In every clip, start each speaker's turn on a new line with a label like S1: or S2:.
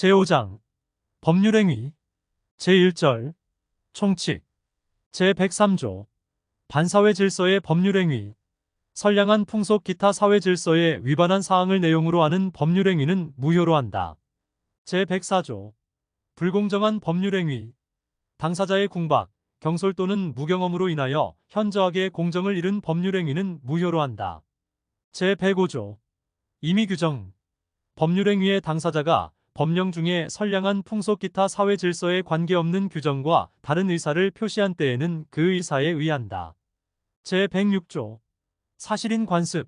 S1: 제5장 법률행위 제1절 총칙 제103조 반사회질서의 법률행위 선량한 풍속 기타 사회질서에 위반한 사항을 내용으로 하는 법률행위는 무효로 한다. 제104조 불공정한 법률행위 당사자의 궁박, 경솔 또는 무경험으로 인하여 현저하게 공정을 잃은 법률행위는 무효로 한다. 제105조 임의규정 법률행위의 당사자가 법령 중에 선량한 풍속 기타 사회 질서에 관계없는 규정과 다른 의사를 표시한 때에는 그 의사에 의한다. 제106조 사실인 관습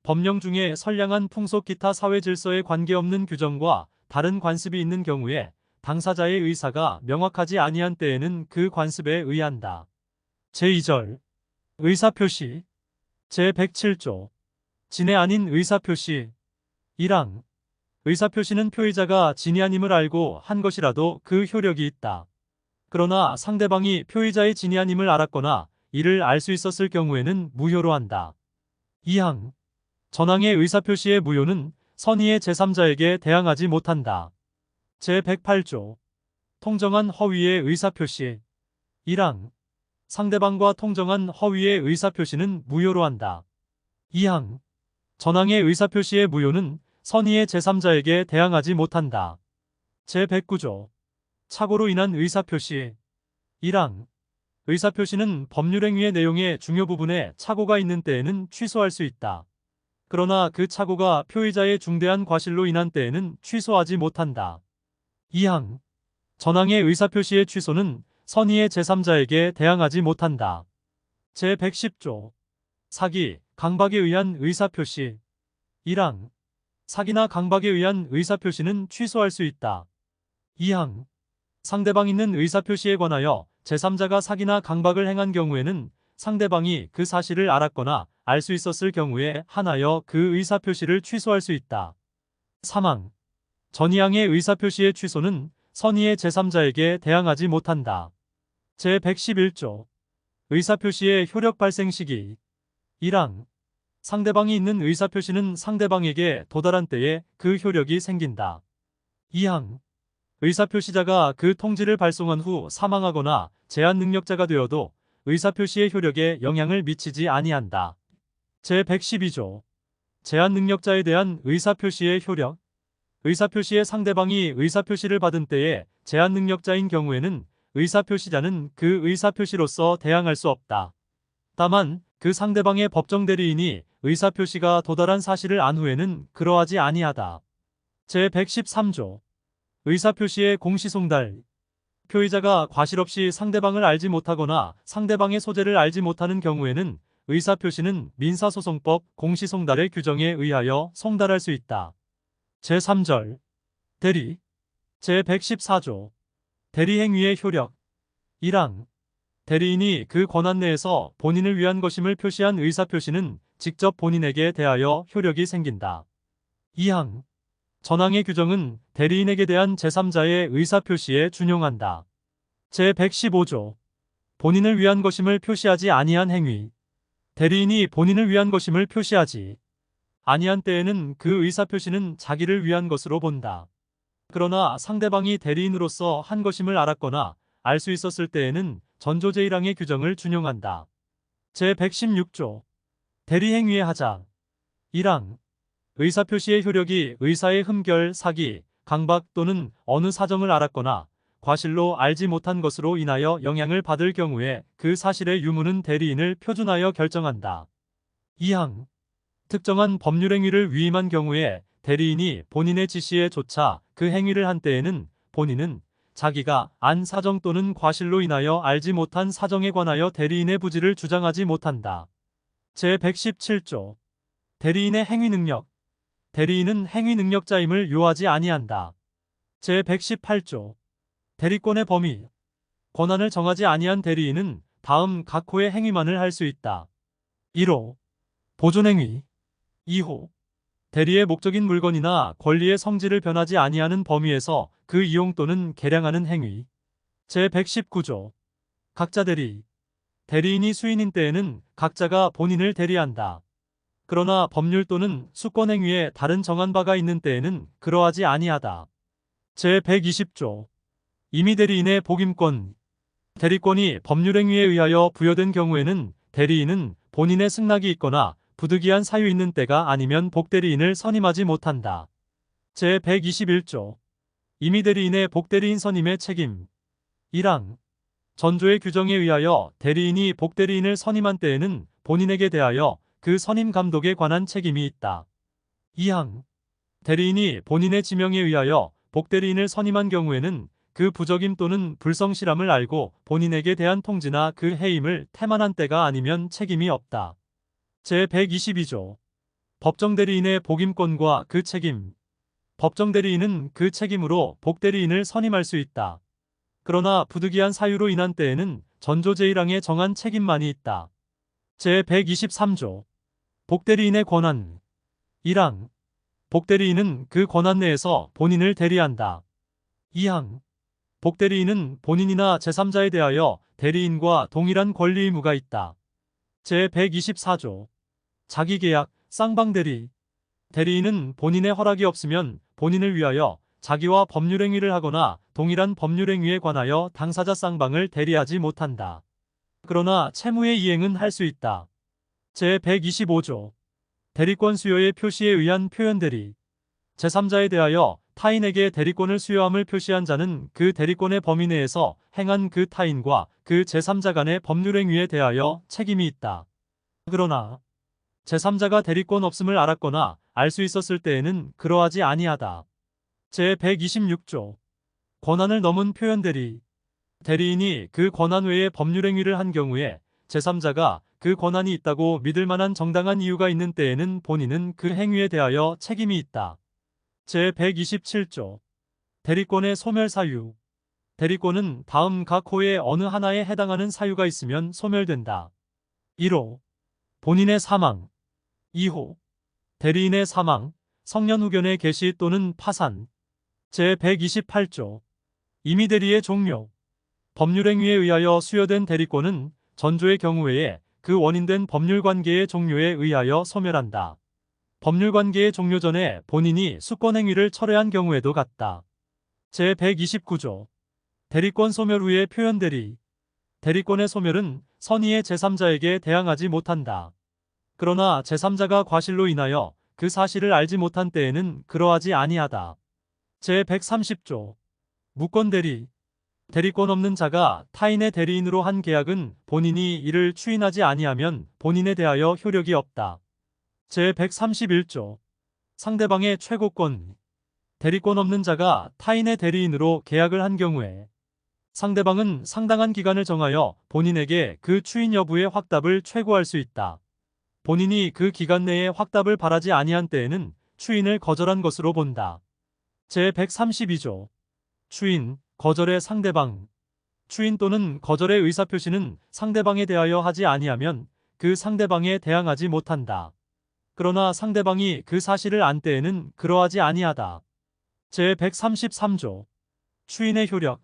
S1: 법령 중에 선량한 풍속 기타 사회 질서에 관계없는 규정과 다른 관습이 있는 경우에 당사자의 의사가 명확하지 아니한 때에는 그 관습에 의한다. 제2절 의사표시 제107조 진해 아닌 의사표시 1항 의사표시는 표의자가 진이 아님을 알고 한 것이라도 그 효력이 있다. 그러나 상대방이 표의자의 진이 아님을 알았거나 이를 알 수 있었을 경우에는 무효로 한다. 2항 전항의 의사표시의 무효는 선의의 제3자에게 대항하지 못한다. 제108조 통정한 허위의 의사표시 1항 상대방과 통정한 허위의 의사표시는 무효로 한다. 2항 전항의 의사표시의 무효는 선의의 제3자에게 대항하지 못한다. 제109조 착오로 인한 의사표시 1항 의사표시는 법률행위의 내용의 중요 부분에 착오가 있는 때에는 취소할 수 있다. 그러나 그 착오가 표의자의 중대한 과실로 인한 때에는 취소하지 못한다. 2항 전항의 의사표시의 취소는 선의의 제3자에게 대항하지 못한다. 제110조 사기, 강박에 의한 의사표시 1항 사기나 강박에 의한 의사표시는 취소할 수 있다. 2항 상대방 있는 의사표시에 관하여 제3자가 사기나 강박을 행한 경우에는 상대방이 그 사실을 알았거나 알 수 있었을 경우에 한하여 그 의사표시를 취소할 수 있다. 3항 전이항의 의사표시의 취소는 선의의 제3자에게 대항하지 못한다. 제111조 의사표시의 효력 발생 시기 1항 상대방이 있는 의사표시는 상대방에게 도달한 때에 그 효력이 생긴다. 2항 의사표시자가 그 통지를 발송한 후 사망하거나 제한 능력자가 되어도 의사표시의 효력에 영향을 미치지 아니한다. 제112조 제한 능력자에 대한 의사표시의 효력 의사표시의 상대방이 의사표시를 받은 때에 제한 능력자인 경우에는 의사표시자는 그 의사표시로서 대항할 수 없다. 다만 그 상대방의 법정 대리인이 의사표시가 도달한 사실을 안 후에는 그러하지 아니하다. 제113조 의사표시의 공시송달 표의자가 과실 없이 상대방을 알지 못하거나 상대방의 소재를 알지 못하는 경우에는 의사표시는 민사소송법 공시송달의 규정에 의하여 송달할 수 있다. 제3절 대리 제114조 대리행위의 효력 1항 대리인이 그 권한 내에서 본인을 위한 것임을 표시한 의사표시는 직접 본인에게 대하여 효력이 생긴다. 2항 전항의 규정은 대리인에게 대한 제3자의 의사표시에 준용한다. 제115조 본인을 위한 것임을 표시하지 아니한 행위 대리인이 본인을 위한 것임을 표시하지 아니한 때에는 그 의사표시는 자기를 위한 것으로 본다. 그러나 상대방이 대리인으로서 한 것임을 알았거나 알 수 있었을 때에는 전조 제1항의 규정을 준용한다. 제116조 대리행위의 하자 1항 의사표시의 효력이 의사의 흠결, 사기, 강박 또는 어느 사정을 알았거나 과실로 알지 못한 것으로 인하여 영향을 받을 경우에 그 사실의 유무는 대리인을 표준하여 결정한다. 2항 특정한 법률행위를 위임한 경우에 대리인이 본인의 지시에 조차 그 행위를 한 때에는 본인은 자기가 안 사정 또는 과실로 인하여 알지 못한 사정에 관하여 대리인의 부지를 주장하지 못한다. 제117조 대리인의 행위능력 대리인은 행위능력자임을 요하지 아니한다. 제118조 대리권의 범위 권한을 정하지 아니한 대리인은 다음 각 호의 행위만을 할 수 있다. 1호 보존행위 2호 대리의 목적인 물건이나 권리의 성질을 변하지 아니하는 범위에서 그 이용 또는 개량하는 행위 제119조 각자 대리 대리인이 수인인 때에는 각자가 본인을 대리한다. 그러나 법률 또는 수권행위에 다른 정한 바가 있는 때에는 그러하지 아니하다. 제120조 임의대리인의 복임권. 대리권이 법률행위에 의하여 부여된 경우에는 대리인은 본인의 승낙이 있거나 부득이한 사유 있는 때가 아니면 복대리인을 선임하지 못한다. 제121조 임의대리인의 복대리인 선임의 책임. 1항 전조의 규정에 의하여 대리인이 복대리인을 선임한 때에는 본인에게 대하여 그 선임 감독에 관한 책임이 있다. 2항 대리인이 본인의 지명에 의하여 복대리인을 선임한 경우에는 그 부적임 또는 불성실함을 알고 본인에게 대한 통지나 그 해임을 태만한 때가 아니면 책임이 없다. 제122조 법정대리인의 복임권과 그 책임. 법정대리인은 그 책임으로 복대리인을 선임할 수 있다. 그러나 부득이한 사유로 인한 때에는 전조 제1항에 정한 책임만이 있다. 제123조 복대리인의 권한. 1항 복대리인은 그 권한 내에서 본인을 대리한다. 2항 복대리인은 본인이나 제3자에 대하여 대리인과 동일한 권리 의무가 있다. 제124조 자기계약, 쌍방대리. 대리인은 본인의 허락이 없으면 본인을 위하여 자기와 법률행위를 하거나 동일한 법률행위에 관하여 당사자 쌍방을 대리하지 못한다. 그러나 채무의 이행은 할 수 있다. 제125조 대리권 수여의 표시에 의한 표현대리. 제3자에 대하여 타인에게 대리권을 수여함을 표시한 자는 그 대리권의 범위 내에서 행한 그 타인과 그 제3자 간의 법률행위에 대하여 책임이 있다. 그러나 제3자가 대리권 없음을 알았거나 알 수 있었을 때에는 그러하지 아니하다. 제126조 권한을 넘은 표현대리. 대리인이 그 권한 외에 법률행위를 한 경우에 제3자가 그 권한이 있다고 믿을 만한 정당한 이유가 있는 때에는 본인은 그 행위에 대하여 책임이 있다. 제127조 대리권의 소멸 사유. 대리권은 다음 각 호의 어느 하나에 해당하는 사유가 있으면 소멸된다. 1호 본인의 사망. 2호 대리인의 사망, 성년후견의 개시 또는 파산. 제128조 임의대리의 종료. 법률행위에 의하여 수여된 대리권은 전조의 경우 외에 그 원인된 법률관계의 종료에 의하여 소멸한다. 법률관계의 종료 전에 본인이 수권행위를 철회한 경우에도 같다. 제129조 대리권 소멸 후의 표현대리. 대리권의 소멸은 선의의 제3자에게 대항하지 못한다. 그러나 제3자가 과실로 인하여 그 사실을 알지 못한 때에는 그러하지 아니하다. 제130조 무권대리. 대리권 없는 자가 타인의 대리인으로 한 계약은 본인이 이를 추인하지 아니하면 본인에 대하여 효력이 없다. 제131조 상대방의 최고권. 대리권 없는 자가 타인의 대리인으로 계약을 한 경우에 상대방은 상당한 기간을 정하여 본인에게 그 추인 여부의 확답을 최고할 수 있다. 본인이 그 기간 내에 확답을 바라지 아니한 때에는 추인을 거절한 것으로 본다. 제132조 추인, 거절의 상대방. 추인 또는 거절의 의사표시는 상대방에 대하여 하지 아니하면 그 상대방에 대항하지 못한다. 그러나 상대방이 그 사실을 안 때에는 그러하지 아니하다. 제133조 추인의 효력.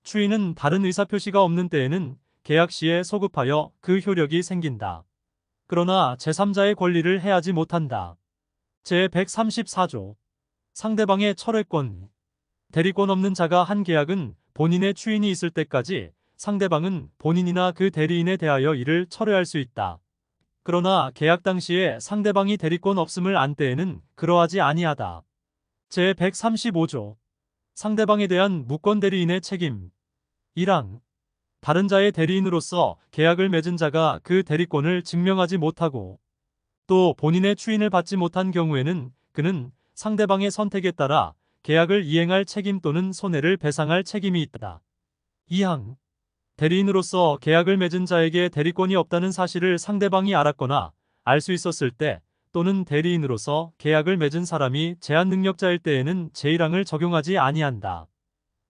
S1: 추인은 다른 의사표시가 없는 때에는 계약 시에 소급하여 그 효력이 생긴다. 그러나 제3자의 권리를 해하지 못한다. 제134조 상대방의 철회권. 대리권 없는 자가 한 계약은 본인의 추인이 있을 때까지 상대방은 본인이나 그 대리인에 대하여 이를 철회할 수 있다. 그러나 계약 당시에 상대방이 대리권 없음을 안 때에는 그러하지 아니하다. 제135조 상대방에 대한 무권 대리인의 책임. 1항 다른 자의 대리인으로서 계약을 맺은 자가 그 대리권을 증명하지 못하고 또 본인의 추인을 받지 못한 경우에는 그는 상대방의 선택에 따라 계약을 이행할 책임 또는 손해를 배상할 책임이 있다. 2항 대리인으로서 계약을 맺은 자에게 대리권이 없다는 사실을 상대방이 알았거나 알 수 있었을 때 또는 대리인으로서 계약을 맺은 사람이 제한 능력자일 때에는 제1항을 적용하지 아니한다.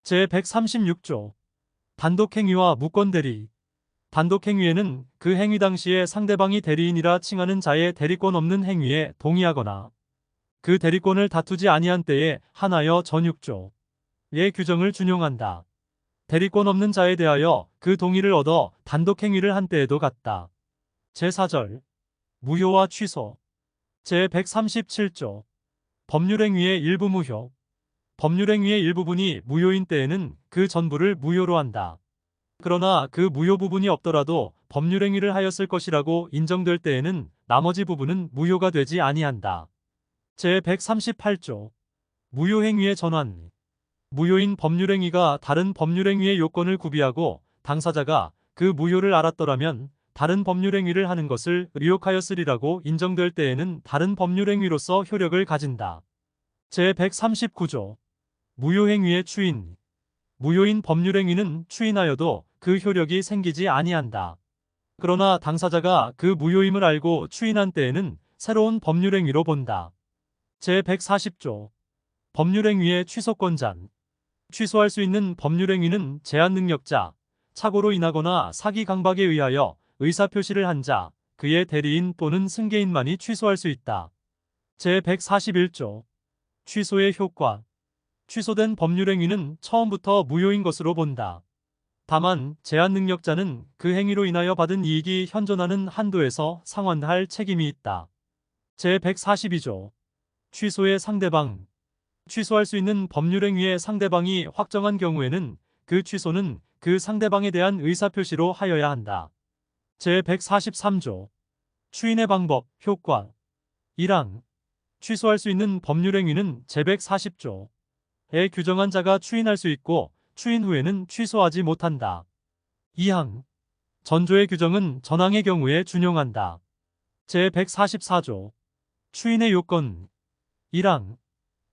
S1: 제136조 단독행위와 무권대리. 단독행위에는 그 행위 당시에 상대방이 대리인이라 칭하는 자의 대리권 없는 행위에 동의하거나 그 대리권을 다투지 아니한 때에 한하여 전6조의 규정을 준용한다. 대리권 없는 자에 대하여 그 동의를 얻어 단독행위를 한 때에도 같다. 제4절 무효와 취소. 제137조 법률행위의 일부 무효. 법률행위의 일부분이 무효인 때에는 그 전부를 무효로 한다. 그러나 그 무효 부분이 없더라도 법률행위를 하였을 것이라고 인정될 때에는 나머지 부분은 무효가 되지 아니한다. 제138조 무효행위의 전환. 무효인 법률행위가 다른 법률행위의 요건을 구비하고 당사자가 그 무효를 알았더라면 다른 법률행위를 하는 것을 의욕하였으리라고 인정될 때에는 다른 법률행위로서 효력을 가진다. 제139조 무효행위의 추인. 무효인 법률행위는 추인하여도 그 효력이 생기지 아니한다. 그러나 당사자가 그 무효임을 알고 추인한 때에는 새로운 법률행위로 본다. 제140조 법률행위의 취소권잔. 취소할 수 있는 법률행위는 제한능력자, 착오로 인하거나 사기 강박에 의하여 의사표시를 한 자, 그의 대리인 또는 승계인만이 취소할 수 있다. 제141조 취소의 효과. 취소된 법률행위는 처음부터 무효인 것으로 본다. 다만 제한능력자는 그 행위로 인하여 받은 이익이 현존하는 한도에서 상환할 책임이 있다. 제142조 취소의 상대방. 취소할 수 있는 법률행위의 상대방이 확정한 경우에는 그 취소는 그 상대방에 대한 의사표시로 하여야 한다. 제143조 추인의 방법, 효과. 1항 취소할 수 있는 법률행위는 제140조에 규정한 자가 추인할 수 있고 추인 후에는 취소하지 못한다. 2항 전조의 규정은 전항의 경우에 준용한다. 제144조 추인의 요건. 1항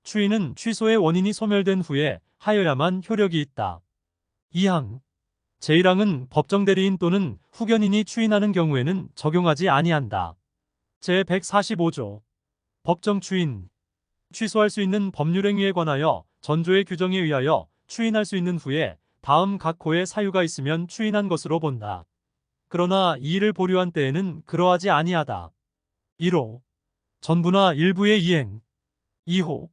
S1: 추인은 취소의 원인이 소멸된 후에 하여야만 효력이 있다. 2항 제1항은 법정 대리인 또는 후견인이 추인하는 경우에는 적용하지 아니한다. 제145조 법정 추인. 취소할 수 있는 법률행위에 관하여 전조의 규정에 의하여 추인할 수 있는 후에 다음 각 호의 사유가 있으면 추인한 것으로 본다. 그러나 이의를 보류한 때에는 그러하지 아니하다. 1호 전부나 일부의 이행. 2호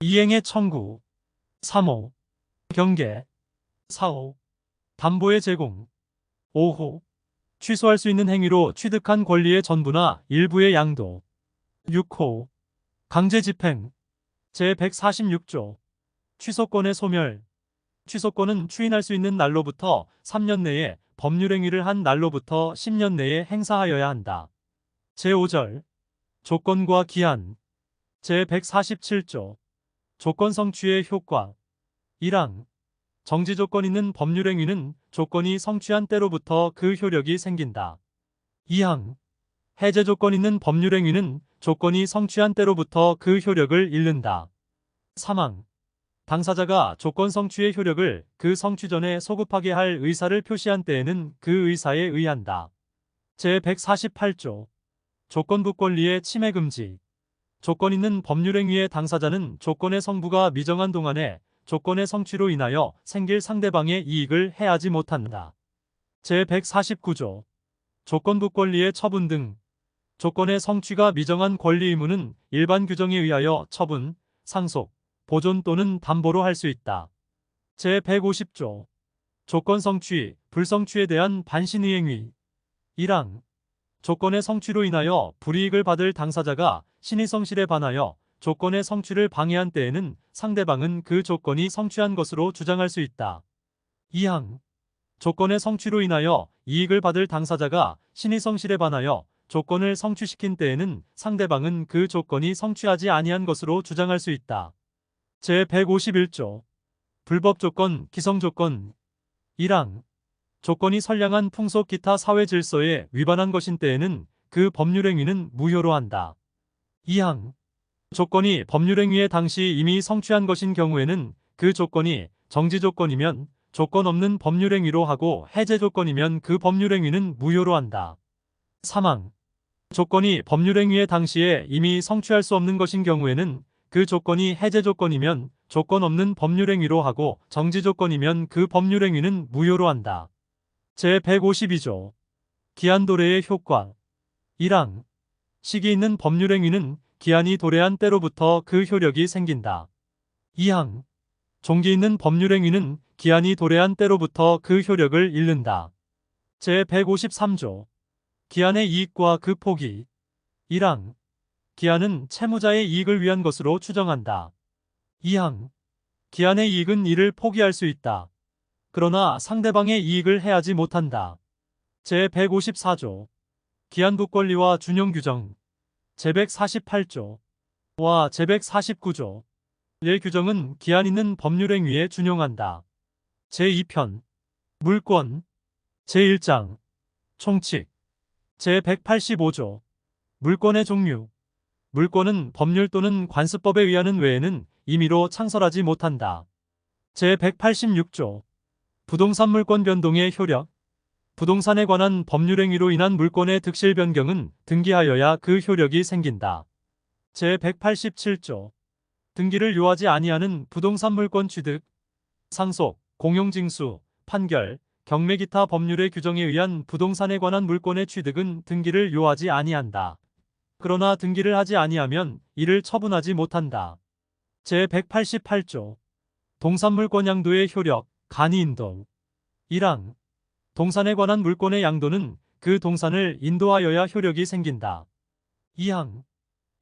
S1: 이행의 청구. 3호 경계. 4호 담보의 제공. 5호 취소할 수 있는 행위로 취득한 권리의 전부나 일부의 양도. 6호 강제 집행. 제146조 취소권의 소멸. 취소권은 추인할 수 있는 날로부터 3년 내에 법률행위를 한 날로부터 10년 내에 행사하여야 한다. 제5절 조건과 기한. 제147조 조건 성취의 효과. 1항 정지 조건 있는 법률행위는 조건이 성취한 때로부터 그 효력이 생긴다. 2항 해제 조건 있는 법률행위는 조건이 성취한 때로부터 그 효력을 잃는다. 3항 당사자가 조건 성취의 효력을 그 성취 전에 소급하게 할 의사를 표시한 때에는 그 의사에 의한다. 제148조 조건부 권리의 침해 금지. 조건 있는 법률행위의 당사자는 조건의 성부가 미정한 동안에 조건의 성취로 인하여 생길 상대방의 이익을 해하지 못한다. 제149조 조건부 권리의 처분 등. 조건의 성취가 미정한 권리 의무는 일반 규정에 의하여 처분, 상속, 보존 또는 담보로 할 수 있다. 제150조 조건 성취, 불성취에 대한 반신의행위. 1항 조건의 성취로 인하여 불이익을 받을 당사자가 신의성실에 반하여 조건의 성취를 방해한 때에는 상대방은 그 조건이 성취한 것으로 주장할 수 있다. 2항 조건의 성취로 인하여 이익을 받을 당사자가 신의성실에 반하여 조건을 성취시킨 때에는 상대방은 그 조건이 성취하지 아니한 것으로 주장할 수 있다. 제151조 불법 조건, 기성 조건. 1항 조건이 선량한 풍속 기타 사회 질서에 위반한 것인 때에는 그 법률행위는 무효로 한다. 2항 조건이 법률행위의 당시 이미 성취한 것인 경우에는 그 조건이 정지 조건이면 조건 없는 법률행위로 하고 해제 조건이면 그 법률행위는 무효로 한다. 3항 조건이 법률행위의 당시에 이미 성취할 수 없는 것인 경우에는 그 조건이 해제 조건이면 조건 없는 법률행위로 하고 정지 조건이면 그 법률행위는 무효로 한다. 제152조 기한 도래의 효과. 1항 시기 있는 법률행위는 기한이 도래한 때로부터 그 효력이 생긴다. 2항 종기 있는 법률행위는 기한이 도래한 때로부터 그 효력을 잃는다. 제153조 기한의 이익과 그 포기. 1항 기한은 채무자의 이익을 위한 것으로 추정한다. 2항 기한의 이익은 이를 포기할 수 있다. 그러나 상대방의 이익을 해하지 못한다. 제154조 기한국 권리와 준용 규정 제148조 와 제149조 의 규정은 기한 있는 법률행위에 준용한다. 제2편 물권 제1장 총칙 제185조 물권의 종류 물권은 법률 또는 관습법에 의하는 외에는 임의로 창설하지 못한다. 제186조 부동산 물권 변동의 효력 부동산에 관한 법률행위로 인한 물권의 득실 변경은 등기하여야 그 효력이 생긴다. 제187조 등기를 요하지 아니하는 부동산 물권 취득, 상속, 공용징수, 판결, 경매 기타 법률의 규정에 의한 부동산에 관한 물권의 취득은 등기를 요하지 아니한다. 그러나 등기를 하지 아니하면 이를 처분하지 못한다. 제188조 동산물권 양도의 효력, 간이 인도 1항 동산에 관한 물권의 양도는 그 동산을 인도하여야 효력이 생긴다. 2항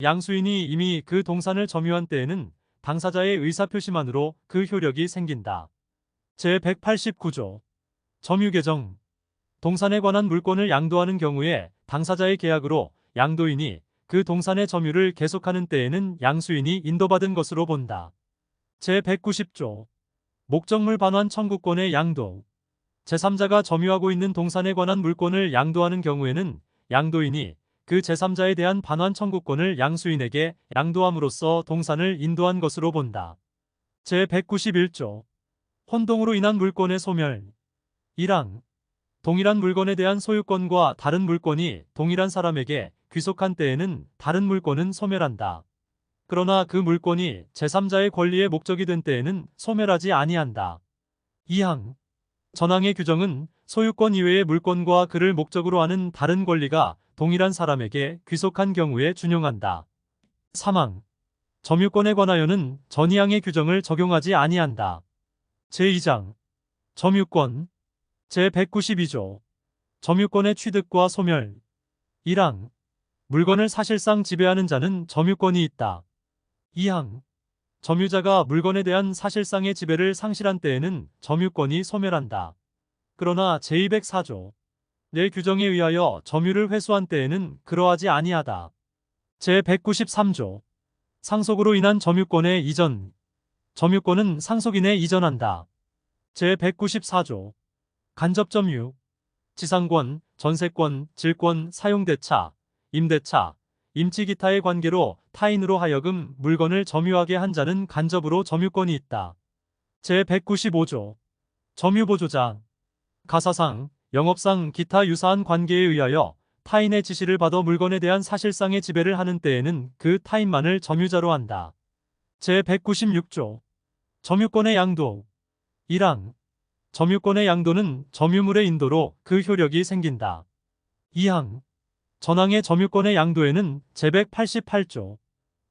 S1: 양수인이 이미 그 동산을 점유한 때에는 당사자의 의사표시만으로 그 효력이 생긴다. 제189조 점유 개정 동산에 관한 물권을 양도하는 경우에 당사자의 계약으로 양도인이 그 동산의 점유를 계속하는 때에는 양수인이 인도받은 것으로 본다. 제190조 목적물 반환 청구권의 양도 제3자가 점유하고 있는 동산에 관한 물권을 양도하는 경우에는 양도인이 그 제3자에 대한 반환 청구권을 양수인에게 양도함으로써 동산을 인도한 것으로 본다. 제191조 혼동으로 인한 물권의 소멸 1항 동일한 물건에 대한 소유권과 다른 물건이 동일한 사람에게 귀속한 때에는 다른 물건은 소멸한다. 그러나 그 물건이 제3자의 권리의 목적이 된 때에는 소멸하지 아니한다. 2항 전항의 규정은 소유권 이외의 물건과 그를 목적으로 하는 다른 권리가 동일한 사람에게 귀속한 경우에 준용한다. 3항 점유권에 관하여는 전이항의 규정을 적용하지 아니한다. 제2장 점유권 제192조 점유권의 취득과 소멸 1항 물건을 사실상 지배하는 자는 점유권이 있다. 2항 점유자가 물건에 대한 사실상의 지배를 상실한 때에는 점유권이 소멸한다. 그러나 제204조 내 규정에 의하여 점유를 회수한 때에는 그러하지 아니하다. 제193조 상속으로 인한 점유권의 이전 점유권은 상속인에 이전한다. 제194조 간접점유 지상권, 전세권, 질권, 사용대차, 임대차, 임치 기타의 관계로 타인으로 하여금 물건을 점유하게 한 자는 간접으로 점유권이 있다. 제195조 점유보조자 가사상, 영업상 기타 유사한 관계에 의하여 타인의 지시를 받아 물건에 대한 사실상의 지배를 하는 때에는 그 타인만을 점유자로 한다. 제196조 점유권의 양도 1항 점유권의 양도는 점유물의 인도로 그 효력이 생긴다. 2항 전항의 점유권의 양도에는 제188조,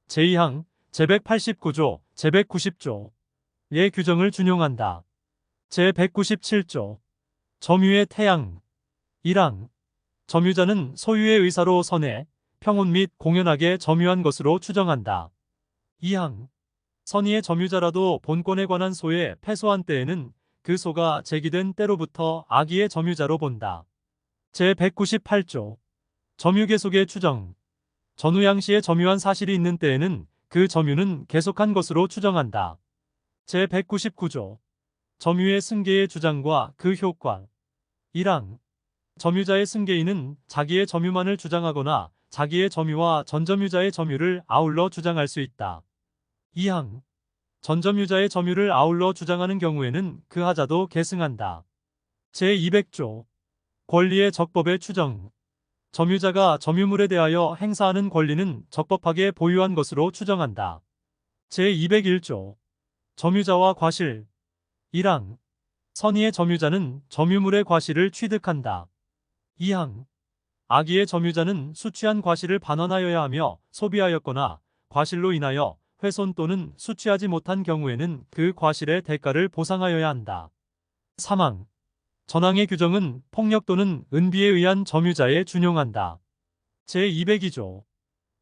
S1: 제2항, 제189조, 제190조의 규정을 준용한다. 제197조 점유의 태양 1항 점유자는 소유의 의사로 선해, 평온 및 공연하게 점유한 것으로 추정한다. 2항 선의의 점유자라도 본권에 관한 소에 패소한 때에는 그 소가 제기된 때로부터 악의의 점유자로 본다. 제198조 점유계속의 추정 전후양시에 점유한 사실이 있는 때에는 그 점유는 계속한 것으로 추정한다. 제199조 점유의 승계의 주장과 그 효과 1항 점유자의 승계인은 자기의 점유만을 주장하거나 자기의 점유와 전점유자의 점유를 아울러 주장할 수 있다. 2항 전점유자의 점유를 아울러 주장하는 경우에는 그 하자도 계승한다. 제200조 권리의 적법의 추정 점유자가 점유물에 대하여 행사하는 권리는 적법하게 보유한 것으로 추정한다. 제201조 점유자와 과실 1항 선의의 점유자는 점유물의 과실을 취득한다. 2항 악의의 점유자는 수취한 과실을 반환하여야 하며 소비하였거나 과실로 인하여 훼손 또는 수취하지 못한 경우에는 그 과실의 대가를 보상하여야 한다. 3항 전항의 규정은 폭력 또는 은비에 의한 점유자에 준용한다. 제202조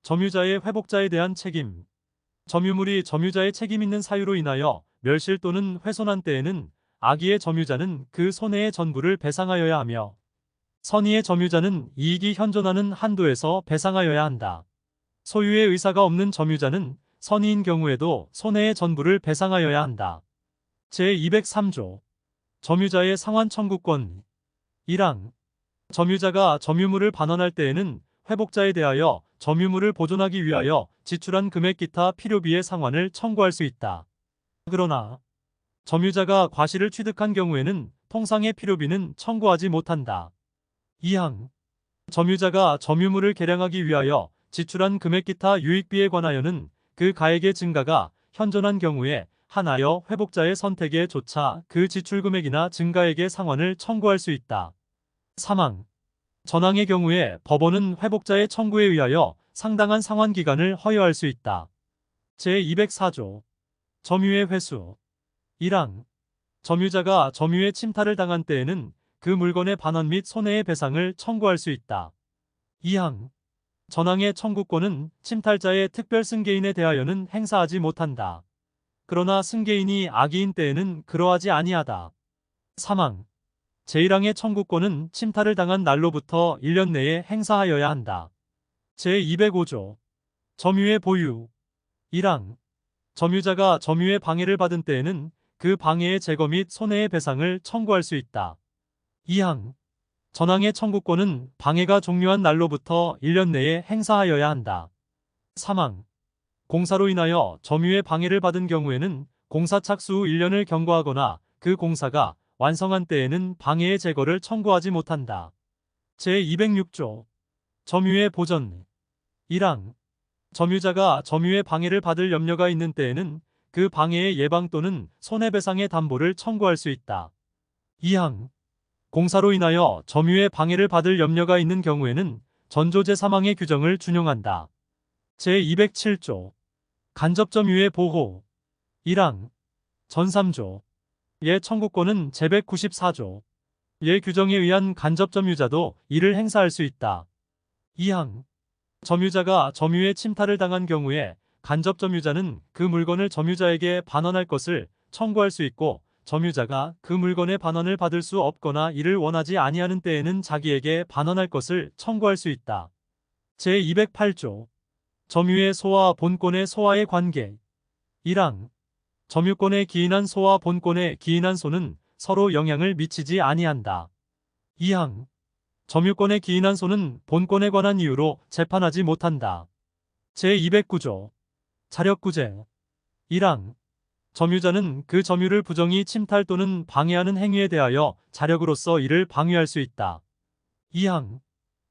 S1: 점유자의 회복자에 대한 책임 점유물이 점유자의 책임 있는 사유로 인하여 멸실 또는 훼손한 때에는 악의의 점유자는 그 손해의 전부를 배상하여야 하며 선의의 점유자는 이익이 현존하는 한도에서 배상하여야 한다. 소유의 의사가 없는 점유자는 선의인 경우에도 손해의 전부를 배상하여야 한다. 제203조 점유자의 상환 청구권 1항 점유자가 점유물을 반환할 때에는 회복자에 대하여 점유물을 보존하기 위하여 지출한 금액 기타 필요비의 상환을 청구할 수 있다. 그러나 점유자가 과실을 취득한 경우에는 통상의 필요비는 청구하지 못한다. 2항 점유자가 점유물을 개량하기 위하여 지출한 금액 기타 유익비에 관하여는 그 가액의 증가가 현존한 경우에 한하여 회복자의 선택에 조차 그 지출 금액이나 증가액의 상환을 청구할 수 있다. 3항 전항의 경우에 법원은 회복자의 청구에 의하여 상당한 상환 기간을 허여할 수 있다. 제204조 점유의 회수 1항 점유자가 점유의 침탈을 당한 때에는 그 물건의 반환 및 손해의 배상을 청구할 수 있다. 2항 전항의 청구권은 침탈자의 특별 승계인에 대하여는 행사하지 못한다. 그러나 승계인이 악의인 때에는 그러하지 아니하다. 3항 제1항의 청구권은 침탈을 당한 날로부터 1년 내에 행사하여야 한다. 제205조 점유의 보유 1항 점유자가 점유의 방해를 받은 때에는 그 방해의 제거 및 손해의 배상을 청구할 수 있다. 2항 전항의 청구권은 방해가 종료한 날로부터 1년 내에 행사하여야 한다. 3항 공사로 인하여 점유의 방해를 받은 경우에는 공사 착수 후 1년을 경과하거나 그 공사가 완성한 때에는 방해의 제거를 청구하지 못한다. 제206조 점유의 보전 1항 점유자가 점유의 방해를 받을 염려가 있는 때에는 그 방해의 예방 또는 손해배상의 담보를 청구할 수 있다. 2항 공사로 인하여 점유의 방해를 받을 염려가 있는 경우에는 전조 제3항의 규정을 준용한다. 제207조 간접점유의 보호 1항 전3조 예 청구권은 제194조 예 규정에 의한 간접점유자도 이를 행사할 수 있다. 2항 점유자가 점유의 침탈을 당한 경우에 간접점유자는 그 물건을 점유자에게 반환할 것을 청구할 수 있고 점유자가 그 물건의 반환을 받을 수 없거나 이를 원하지 아니하는 때에는 자기에게 반환할 것을 청구할 수 있다. 제208조 점유의 소와 본권의 소와의 관계 1항 점유권에 기인한 소와 본권에 기인한 소는 서로 영향을 미치지 아니한다. 2항 점유권에 기인한 소는 본권에 관한 이유로 재판하지 못한다. 제209조 자력구제 1항 점유자는 그 점유를 부정히 침탈 또는 방해하는 행위에 대하여 자력으로서 이를 방위할 수 있다. 2항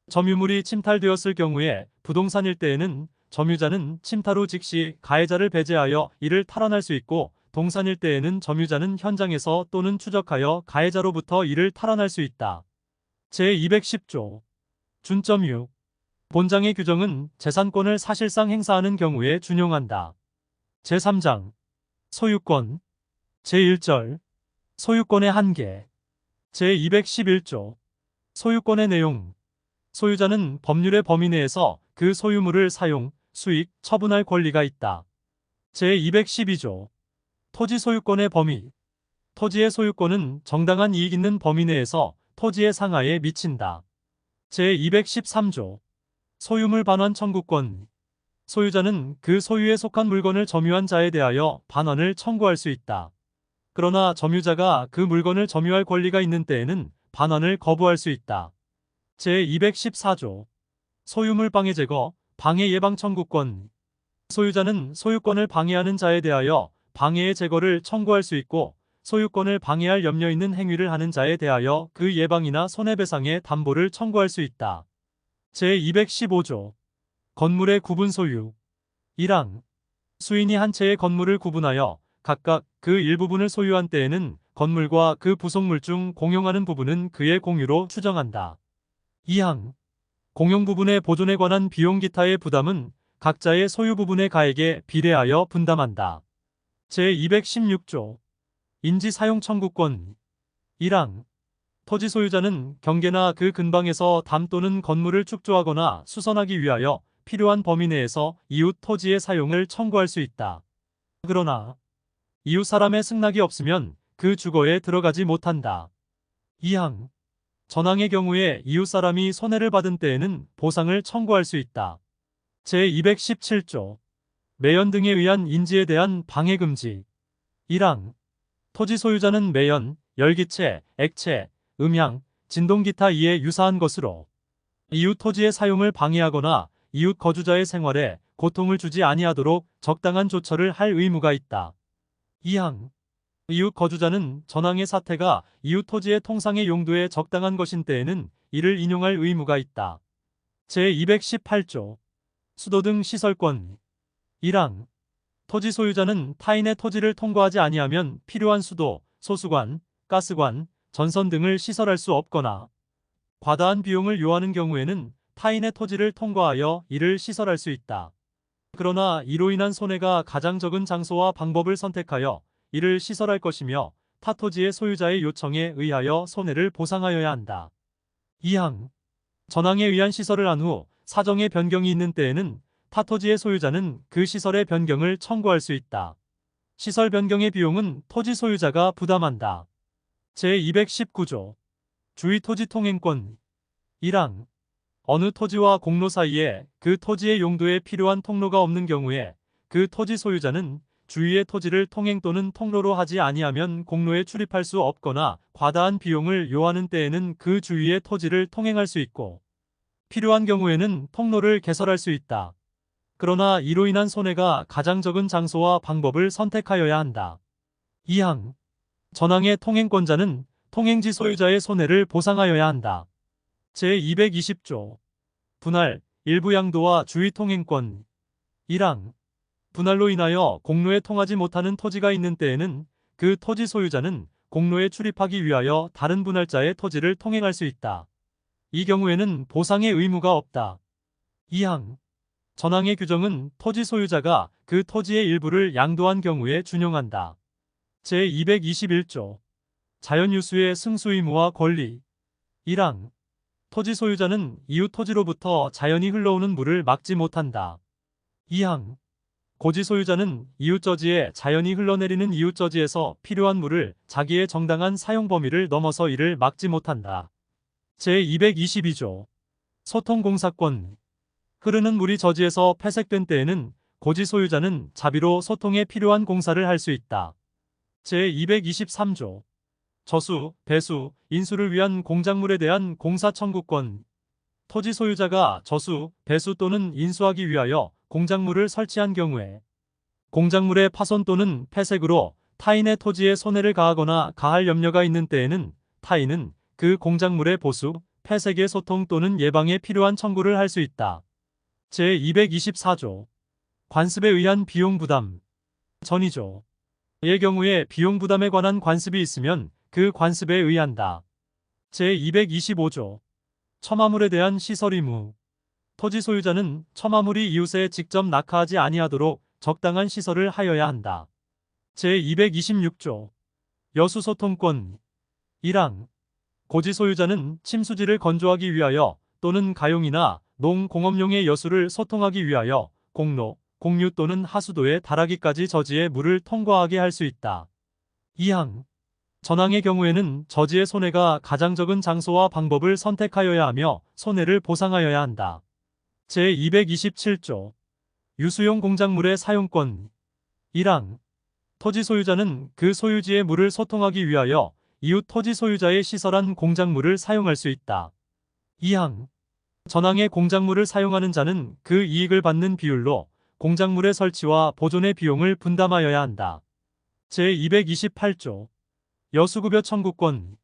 S1: 점유물이 침탈되었을 경우에 부동산일 때에는 점유자는 침탈 후 즉시 가해자를 배제하여 이를 탈환할 수 있고 동산일 때에는 점유자는 현장에서 또는 추적하여 가해자로부터 이를 탈환할 수 있다. 제210조 준점유 본장의 규정은 재산권을 사실상 행사하는 경우에 준용한다. 제3장 소유권 제1절 소유권의 한계 제211조 소유권의 내용 소유자는 법률의 범위 내에서 그 소유물을 사용, 수익, 처분할 권리가 있다. 제212조 토지 소유권의 범위 토지의 소유권은 정당한 이익 있는 범위 내에서 토지의 상하에 미친다. 제213조 소유물 반환 청구권 소유자는 그 소유에 속한 물건을 점유한 자에 대하여 반환을 청구할 수 있다. 그러나 점유자가 그 물건을 점유할 권리가 있는 때에는 반환을 거부할 수 있다. 제214조 소유물 방해 제거, 방해 예방 청구권 소유자는 소유권을 방해하는 자에 대하여 방해의 제거를 청구할 수 있고 소유권을 방해할 염려 있는 행위를 하는 자에 대하여 그 예방이나 손해배상의 담보를 청구할 수 있다. 제215조 건물의 구분 소유 1항 수인이 한 채의 건물을 구분하여 각각 그 일부분을 소유한 때에는 건물과 그 부속물 중 공용하는 부분은 그의 공유로 추정한다. 2항 공용 부분의 보존에 관한 비용 기타의 부담은 각자의 소유 부분의 가액에 비례하여 분담한다. 제216조 인지사용 청구권 1항 토지 소유자는 경계나 그 근방에서 담 또는 건물을 축조하거나 수선하기 위하여 필요한 범위 내에서 이웃 토지의 사용을 청구할 수 있다. 그러나 이웃 사람의 승낙이 없으면 그 주거에 들어가지 못한다. 2항. 전항의 경우에 이웃 사람이 손해를 받은 때에는 보상을 청구할 수 있다. 제217조. 매연 등에 의한 인지에 대한 방해 금지. 1항. 토지 소유자는 매연, 열기체, 액체, 음향, 진동 기타 이에 유사한 것으로 이웃 토지의 사용을 방해하거나 이웃 거주자의 생활에 고통을 주지 아니하도록 적당한 조처를 할 의무가 있다. 2항. 이웃 거주자는 전항의 사태가 이웃 토지의 통상의 용도에 적당한 것인 때에는 이를 인용할 의무가 있다. 제218조. 수도 등 시설권. 1항. 토지 소유자는 타인의 토지를 통과하지 아니하면 필요한 수도, 소수관, 가스관, 전선 등을 시설할 수 없거나 과다한 비용을 요하는 경우에는 타인의 토지를 통과하여 이를 시설할 수 있다. 그러나 이로 인한 손해가 가장 적은 장소와 방법을 선택하여 이를 시설할 것이며 타 토지의 소유자의 요청에 의하여 손해를 보상하여야 한다. 2항. 전항에 의한 시설을 한 후 사정의 변경이 있는 때에는 타 토지의 소유자는 그 시설의 변경을 청구할 수 있다. 시설 변경의 비용은 토지 소유자가 부담한다. 제219조. 주의 토지 통행권. 1항. 어느 토지와 공로 사이에 그 토지의 용도에 필요한 통로가 없는 경우에 그 토지 소유자는 주위의 토지를 통행 또는 통로로 하지 아니하면 공로에 출입할 수 없거나 과다한 비용을 요하는 때에는 그 주위의 토지를 통행할 수 있고 필요한 경우에는 통로를 개설할 수 있다. 그러나 이로 인한 손해가 가장 적은 장소와 방법을 선택하여야 한다. 2항. 전항의 통행권자는 통행지 소유자의 손해를 보상하여야 한다. 제220조. 분할, 일부 양도와 주의 통행권. 1항. 분할로 인하여 공로에 통하지 못하는 토지가 있는 때에는 그 토지 소유자는 공로에 출입하기 위하여 다른 분할자의 토지를 통행할 수 있다. 이 경우에는 보상의 의무가 없다. 2항. 전항의 규정은 토지 소유자가 그 토지의 일부를 양도한 경우에 준용한다. 제221조. 자연유수의 승수 의무와 권리. 1항. 토지 소유자는 이웃 토지로부터 자연히 흘러오는 물을 막지 못한다. 2항. 고지 소유자는 이웃저지에 자연히 흘러내리는 이웃저지에서 필요한 물을 자기의 정당한 사용 범위를 넘어서 이를 막지 못한다. 제222조. 소통공사권. 흐르는 물이 저지에서 폐색된 때에는 고지 소유자는 자비로 소통에 필요한 공사를 할 수 있다. 제223조. 저수, 배수, 인수를 위한 공작물에 대한 공사 청구권. 토지 소유자가 저수, 배수 또는 인수하기 위하여 공작물을 설치한 경우에 공작물의 파손 또는 폐색으로 타인의 토지에 손해를 가하거나 가할 염려가 있는 때에는 타인은 그 공작물의 보수, 폐색의 소통 또는 예방에 필요한 청구를 할 수 있다. 제224조. 관습에 의한 비용 부담. 전이조. 의 경우에 비용 부담에 관한 관습이 있으면 그 관습에 의한다. 제225조. 첨화물에 대한 시설 의무. 토지 소유자는 첨화물이 이웃에 직접 낙하하지 아니하도록 적당한 시설을 하여야 한다. 제226조. 여수소통권. 1항. 고지 소유자는 침수지를 건조하기 위하여 또는 가용이나 농공업용의 여수를 소통하기 위하여 공로, 공유 또는 하수도에 달하기까지 저지의 물을 통과하게 할 수 있다. 2항. 전항의 경우에는 저지의 손해가 가장 적은 장소와 방법을 선택하여야 하며 손해를 보상하여야 한다. 제227조. 유수용 공작물의 사용권. 1항. 토지 소유자는 그 소유지의 물을 소통하기 위하여 이웃 토지 소유자의 시설한 공작물을 사용할 수 있다. 2항. 전항의 공작물을 사용하는 자는 그 이익을 받는 비율로 공작물의 설치와 보존의 비용을 분담하여야 한다. 제228조. 여수급여 청구권.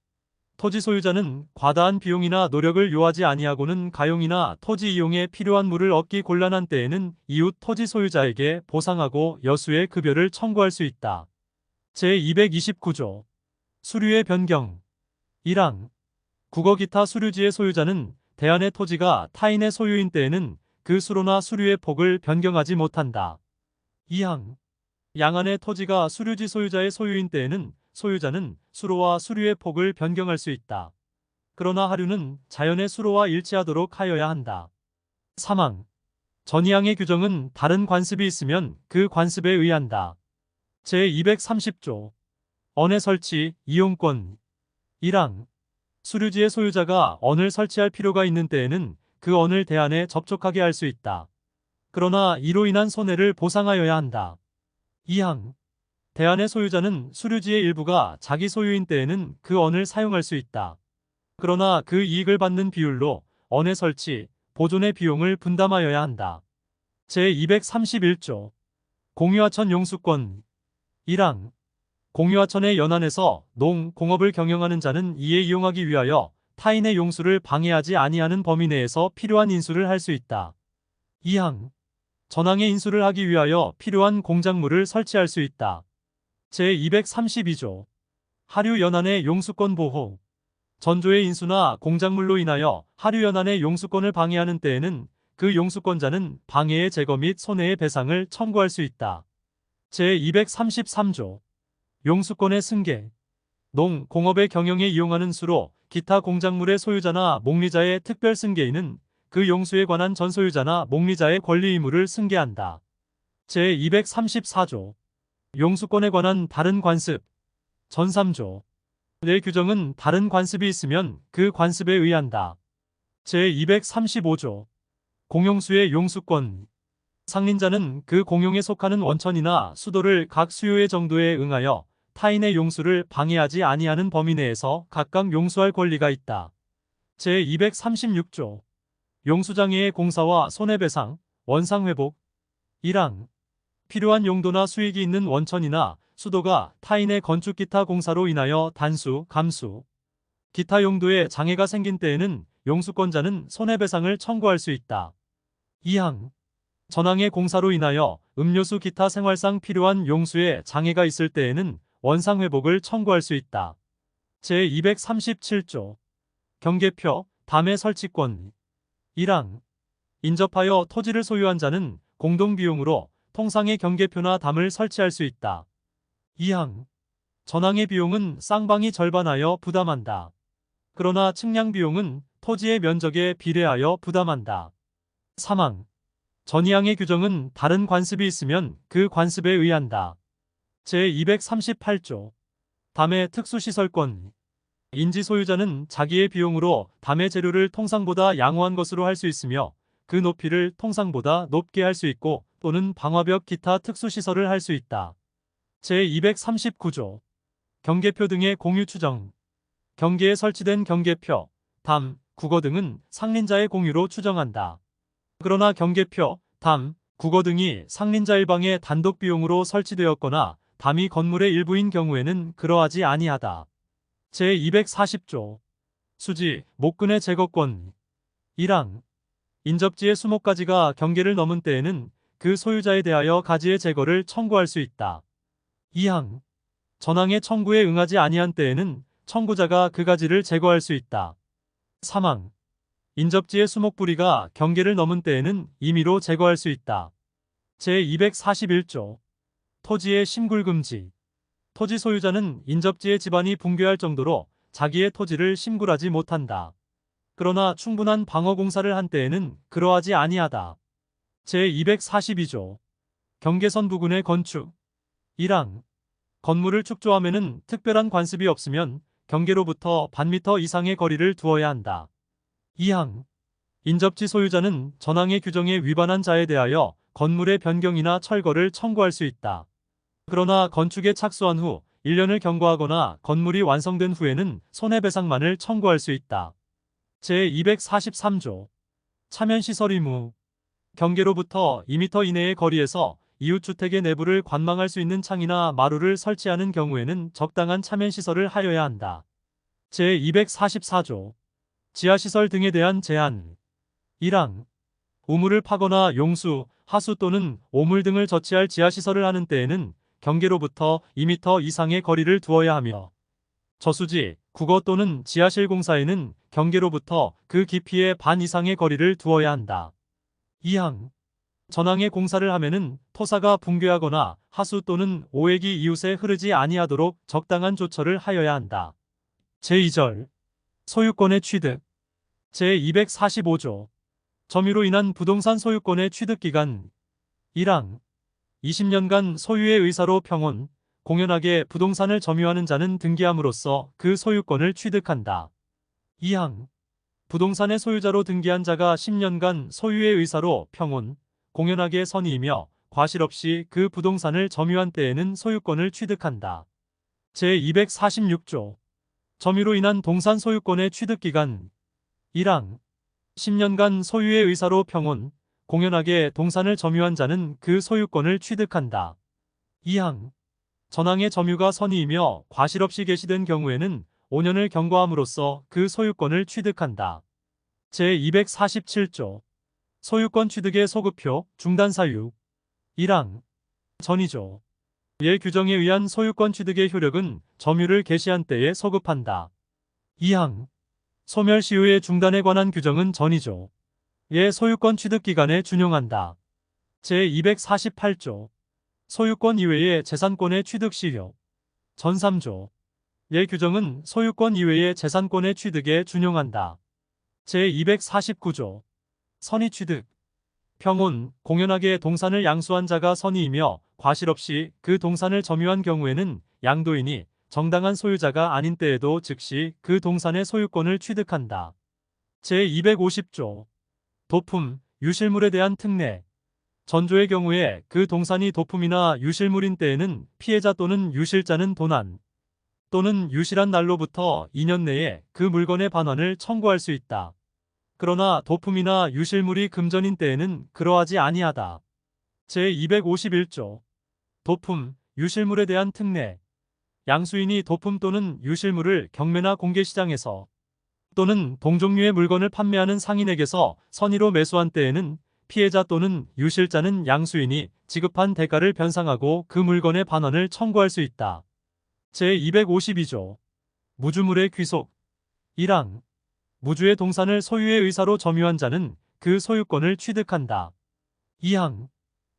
S1: 토지 소유자는 과다한 비용이나 노력을 요하지 아니하고는 가용이나 토지 이용에 필요한 물을 얻기 곤란한 때에는 이웃 토지 소유자에게 보상하고 여수의 급여를 청구할 수 있다. 제229조. 수류의 변경. 1항. 국어 기타 수류지의 소유자는 대안의 토지가 타인의 소유인 때에는 그 수로나 수류의 폭을 변경하지 못한다. 2항. 양안의 토지가 수류지 소유자의 소유인 때에는 소유자는 수로와 수류의 폭을 변경할 수 있다. 그러나 하류는 자연의 수로와 일치하도록 하여야 한다. 3항. 전이항의 규정은 다른 관습이 있으면 그 관습에 의한다. 제230조 언해 설치, 이용권 1항 수류지의 소유자가 언을 설치할 필요가 있는 때에는 그 언을 대안에 접촉하게 할 수 있다. 그러나 이로 인한 손해를 보상하여야 한다. 2항 대안의 소유자는 수류지의 일부가 자기 소유인 때에는 그 언을 사용할 수 있다. 그러나 그 이익을 받는 비율로 언의 설치, 보존의 비용을 분담하여야 한다. 제231조 공유하천 용수권 1항 공유하천의 연안에서 농, 공업을 경영하는 자는 이에 이용하기 위하여 타인의 용수를 방해하지 아니하는 범위 내에서 필요한 인수를 할 수 있다. 2항 전항의 인수를 하기 위하여 필요한 공작물을 설치할 수 있다. 제232조 하류 연안의 용수권 보호 전조의 인수나 공작물로 인하여 하류 연안의 용수권을 방해하는 때에는 그 용수권자는 방해의 제거 및 손해의 배상을 청구할 수 있다. 제233조 용수권의 승계 농, 공업의 경영에 이용하는 수로 기타 공작물의 소유자나 목리자의 특별 승계인은 그 용수에 관한 전소유자나 목리자의 권리 의무를 승계한다. 제234조 용수권에 관한 다른 관습 전3조 의 규정은 다른 관습이 있으면 그 관습에 의한다. 제235조 공용수의 용수권 상린자는 그 공용에 속하는 원천이나 수도를 각 수요의 정도에 응하여 타인의 용수를 방해하지 아니하는 범위 내에서 각각 용수할 권리가 있다. 제236조 용수장애의 공사와 손해배상, 원상회복 1항 필요한 용도나 수익이 있는 원천이나 수도가 타인의 건축 기타 공사로 인하여 단수, 감수, 기타 용도에 장애가 생긴 때에는 용수권자는 손해배상을 청구할 수 있다. 2항 전항의 공사로 인하여 음료수 기타 생활상 필요한 용수에 장애가 있을 때에는 원상회복을 청구할 수 있다. 제237조 경계표, 담의 설치권 1항 인접하여 토지를 소유한 자는 공동비용으로 통상의 경계표나 담을 설치할 수 있다. 2항 전항의 비용은 쌍방이 절반하여 부담한다. 그러나 측량 비용은 토지의 면적에 비례하여 부담한다. 3항 전이항의 규정은 다른 관습이 있으면 그 관습에 의한다. 제238조 담의 특수시설권 인지 소유자는 자기의 비용으로 담의 재료를 통상보다 양호한 것으로 할 수 있으며 그 높이를 통상보다 높게 할 수 있고 또는 방화벽 기타 특수시설을 할 수 있다. 제239조 경계표 등의 공유 추정 경계에 설치된 경계표, 담, 국어 등은 상린자의 공유로 추정한다. 그러나 경계표, 담, 국어 등이 상린자 일방의 단독 비용으로 설치되었거나 담이 건물의 일부인 경우에는 그러하지 아니하다. 제240조 수지, 목근의 제거권 1항 인접지의 수목가지가 경계를 넘은 때에는 그 소유자에 대하여 가지의 제거를 청구할 수 있다. 2항 전항의 청구에 응하지 아니한 때에는 청구자가 그 가지를 제거할 수 있다. 3항 인접지의 수목부리가 경계를 넘은 때에는 임의로 제거할 수 있다. 제241조 토지의 심굴금지 토지 소유자는 인접지의 집안이 붕괴할 정도로 자기의 토지를 심굴하지 못한다. 그러나 충분한 방어공사를 한 때에는 그러하지 아니하다. 제242조 경계선 부근의 건축 1항 건물을 축조함에는 특별한 관습이 없으면 경계로부터 반미터 이상의 거리를 두어야 한다. 2항 인접지 소유자는 전항의 규정에 위반한 자에 대하여 건물의 변경이나 철거를 청구할 수 있다. 그러나 건축에 착수한 후 1년을 경과하거나 건물이 완성된 후에는 손해배상만을 청구할 수 있다. 제243조 차면시설 의무 경계로부터 2m 이내의 거리에서 이웃주택의 내부를 관망할 수 있는 창이나 마루를 설치하는 경우에는 적당한 차면시설을 하여야 한다. 제244조 지하시설 등에 대한 제한 1항 우물을 파거나 용수, 하수 또는 오물 등을 저치할 지하시설을 하는 때에는 경계로부터 2m 이상의 거리를 두어야 하며 저수지, 국어 또는 지하실 공사에는 경계로부터 그 깊이의 반 이상의 거리를 두어야 한다. 2항 전항의 공사를 하면은 토사가 붕괴하거나 하수 또는 오액이 이웃에 흐르지 아니하도록 적당한 조처를 하여야 한다. 제2절 소유권의 취득 제245조 점유로 인한 부동산 소유권의 취득기간 1항 20년간 소유의 의사로 평온, 공연하게 부동산을 점유하는 자는 등기함으로써 그 소유권을 취득한다. 2항 부동산의 소유자로 등기한 자가 10년간 소유의 의사로 평온, 공연하게 선의이며 과실 없이 그 부동산을 점유한 때에는 소유권을 취득한다. 제246조 점유로 인한 동산 소유권의 취득기간 1항 10년간 소유의 의사로 평온, 공연하게 동산을 점유한 자는 그 소유권을 취득한다. 2항 전항의 점유가 선의이며 과실 없이 개시된 경우에는 5년을 경과함으로써 그 소유권을 취득한다. 제247조 소유권 취득의 소급표 중단 사유 1항 전이조 예 규정에 의한 소유권 취득의 효력은 점유를 개시한 때에 소급한다. 2항 소멸 시효의 중단에 관한 규정은 전이조 예 소유권 취득 기간에 준용한다. 제248조 소유권 이외의 재산권의 취득 시효 전3조 예 규정은 소유권 이외의 재산권의 취득에 준용한다. 제249조 선의 취득 평온, 공연하게 동산을 양수한 자가 선의이며 과실 없이 그 동산을 점유한 경우에는 양도인이 정당한 소유자가 아닌 때에도 즉시 그 동산의 소유권을 취득한다. 제250조 도품, 유실물에 대한 특례 전조의 경우에 그 동산이 도품이나 유실물인 때에는 피해자 또는 유실자는 도난 또는 유실한 날로부터 2년 내에 그 물건의 반환을 청구할 수 있다. 그러나 도품이나 유실물이 금전인 때에는 그러하지 아니하다. 제251조 도품, 유실물에 대한 특례 양수인이 도품 또는 유실물을 경매나 공개시장에서 또는 동종류의 물건을 판매하는 상인에게서 선의로 매수한 때에는 피해자 또는 유실자는 양수인이 지급한 대가를 변상하고 그 물건의 반환을 청구할 수 있다. 제252조 무주물의 귀속 1항 무주의 동산을 소유의 의사로 점유한 자는 그 소유권을 취득한다. 2항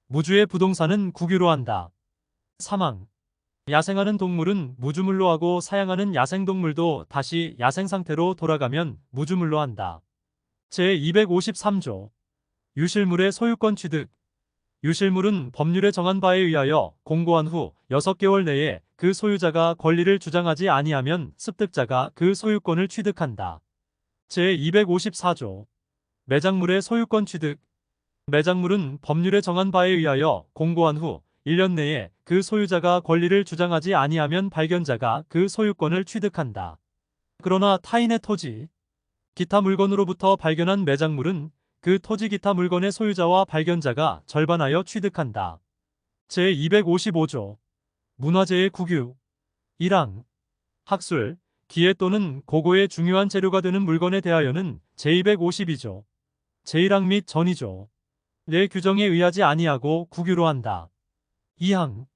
S1: 무주의 부동산은 국유로 한다. 3항 야생하는 동물은 무주물로 하고 사양하는 야생동물도 다시 야생상태로 돌아가면 무주물로 한다. 제253조 유실물의 소유권 취득 유실물은 법률에 정한 바에 의하여 공고한 후 6개월 내에 그 소유자가 권리를 주장하지 아니하면 습득자가 그 소유권을 취득한다. 제254조 매장물의 소유권 취득 매장물은 법률에 정한 바에 의하여 공고한 후 1년 내에 그 소유자가 권리를 주장하지 아니하면 발견자가 그 소유권을 취득한다. 그러나 타인의 토지, 기타 물건으로부터 발견한 매장물은 그 토지 기타 물건의 소유자와 발견자가 절반하여 취득한다. 제255조 문화재의 국유 1항 학술, 기회 또는 고고의 중요한 재료가 되는 물건에 대하여는 제252조 제1항 및 전2조 내 규정에 의하지 아니하고 국유로 한다. 2항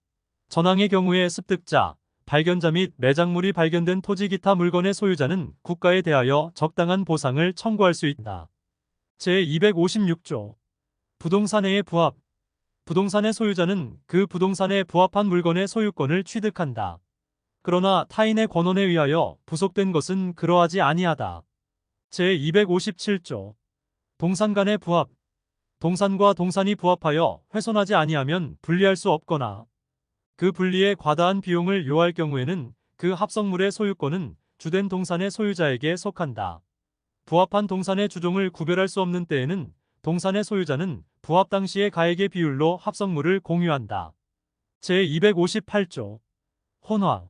S1: 전항의 경우에 습득자, 발견자 및 매장물이 발견된 토지 기타 물건의 소유자는 국가에 대하여 적당한 보상을 청구할 수 있다. 제256조 부동산의 부합 부동산의 소유자는 그 부동산에 부합한 물건의 소유권을 취득한다. 그러나 타인의 권원에 의하여 부속된 것은 그러하지 아니하다. 제257조 동산 간의 부합 동산과 동산이 부합하여 훼손하지 아니하면 분리할 수 없거나 그 분리에 과다한 비용을 요할 경우에는 그 합성물의 소유권은 주된 동산의 소유자에게 속한다. 부합한 동산의 주종을 구별할 수 없는 때에는 동산의 소유자는 부합 당시의 가액의 비율로 합성물을 공유한다. 제258조 혼화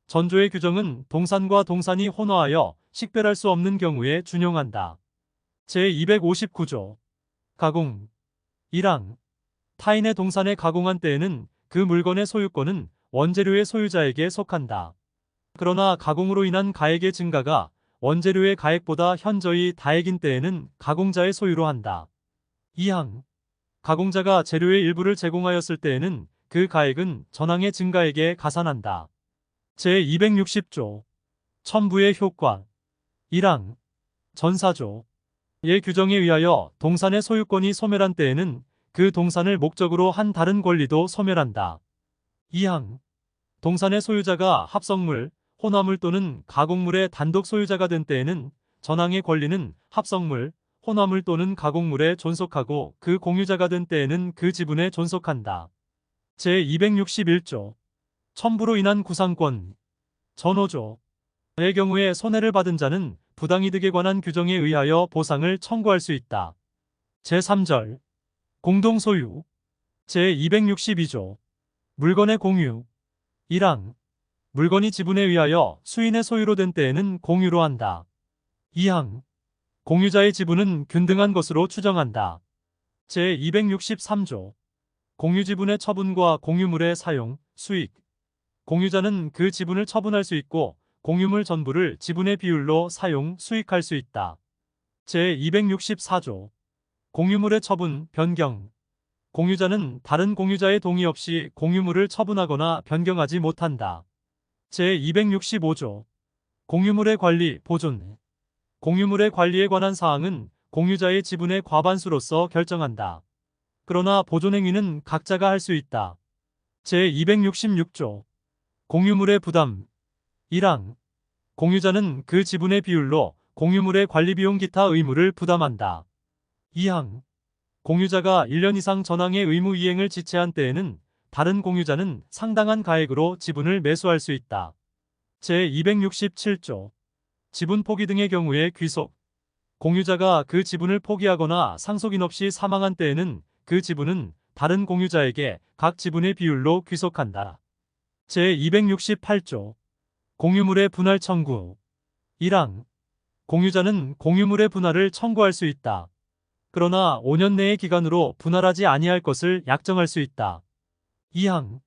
S1: 전조의 규정은 동산과 동산이 혼화하여 식별할 수 없는 경우에 준용한다. 제259조 가공 1항 타인의 동산에 가공한 때에는 그 물건의 소유권은 원재료의 소유자에게 속한다. 그러나 가공으로 인한 가액의 증가가 원재료의 가액보다 현저히 다액인 때에는 가공자의 소유로 한다. 2항 가공자가 재료의 일부를 제공하였을 때에는 그 가액은 전항의 증가액에 가산한다. 제260조 첨부의 효과 1항 전4조 의 규정에 의하여 동산의 소유권이 소멸한 때에는 그 동산을 목적으로 한 다른 권리도 소멸한다. 2항 동산의 소유자가 합성물, 혼화물 또는 가공물의 단독 소유자가 된 때에는 전항의 권리는 합성물, 혼화물 또는 가공물에 존속하고 그 공유자가 된 때에는 그 지분에 존속한다. 제261조 첨부로 인한 구상권, 전호조의 경우에 손해를 받은 자는 부당이득에 관한 규정에 의하여 보상을 청구할 수 있다. 제3절 공동소유 제262조 물건의 공유 1항 물건이 지분에 의하여 수인의 소유로 된 때에는 공유로 한다. 2항 공유자의 지분은 균등한 것으로 추정한다. 제263조 공유지분의 처분과 공유물의 사용, 수익 공유자는 그 지분을 처분할 수 있고 공유물 전부를 지분의 비율로 사용, 수익할 수 있다. 제264조 공유물의 처분, 변경 공유자는 다른 공유자의 동의 없이 공유물을 처분하거나 변경하지 못한다. 제265조 공유물의 관리, 보존 공유물의 관리에 관한 사항은 공유자의 지분의 과반수로서 결정한다. 그러나 보존행위는 각자가 할 수 있다. 제266조 공유물의 부담 1항 공유자는 그 지분의 비율로 공유물의 관리비용 기타 의무를 부담한다. 2항 공유자가 1년 이상 전항의 의무 이행을 지체한 때에는 다른 공유자는 상당한 가액으로 지분을 매수할 수 있다. 제267조 지분 포기 등의 경우에 귀속 공유자가 그 지분을 포기하거나 상속인 없이 사망한 때에는 그 지분은 다른 공유자에게 각 지분의 비율로 귀속한다. 제268조 공유물의 분할 청구 1항 공유자는 공유물의 분할을 청구할 수 있다. 그러나 5년 내의 기간으로 분할하지 아니할 것을 약정할 수 있다. 2항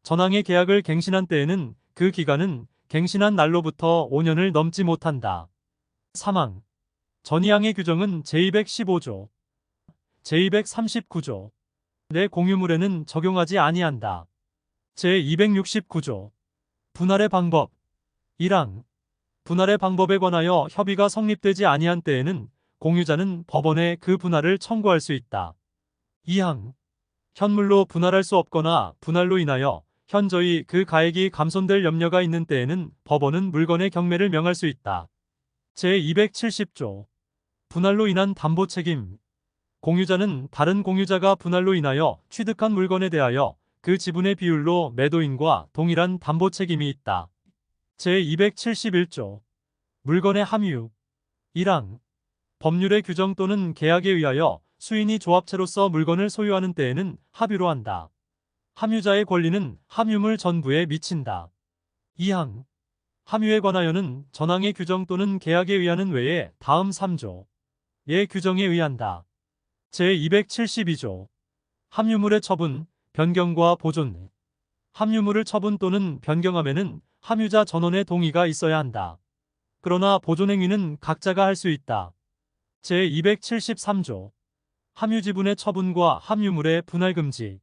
S1: 전항의 계약을 갱신한 때에는 그 기간은 갱신한 날로부터 5년을 넘지 못한다. 3항 전이항의 규정은 제215조, 제239조 내 공유물에는 적용하지 아니한다. 제269조 분할의 방법 1항 분할의 방법에 관하여 협의가 성립되지 아니한 때에는 공유자는 법원에 그 분할을 청구할 수 있다. 2항 현물로 분할할 수 없거나 분할로 인하여 현저히 그 가액이 감손될 염려가 있는 때에는 법원은 물건의 경매를 명할 수 있다. 제270조 분할로 인한 담보 책임 공유자는 다른 공유자가 분할로 인하여 취득한 물건에 대하여 그 지분의 비율로 매도인과 동일한 담보 책임이 있다. 제271조 물건의 함유 1항 법률의 규정 또는 계약에 의하여 수인이 조합체로서 물건을 소유하는 때에는 합유로 한다. 함유자의 권리는 함유물 전부에 미친다. 2항 함유에 관하여는 전항의 규정 또는 계약에 의하는 외에 다음 3조의 규정에 의한다. 제272조 함유물의 처분, 변경과 보존 함유물을 처분 또는 변경함에는 함유자 전원의 동의가 있어야 한다. 그러나 보존행위는 각자가 할 수 있다. 제273조 함유지분의 처분과 함유물의 분할 금지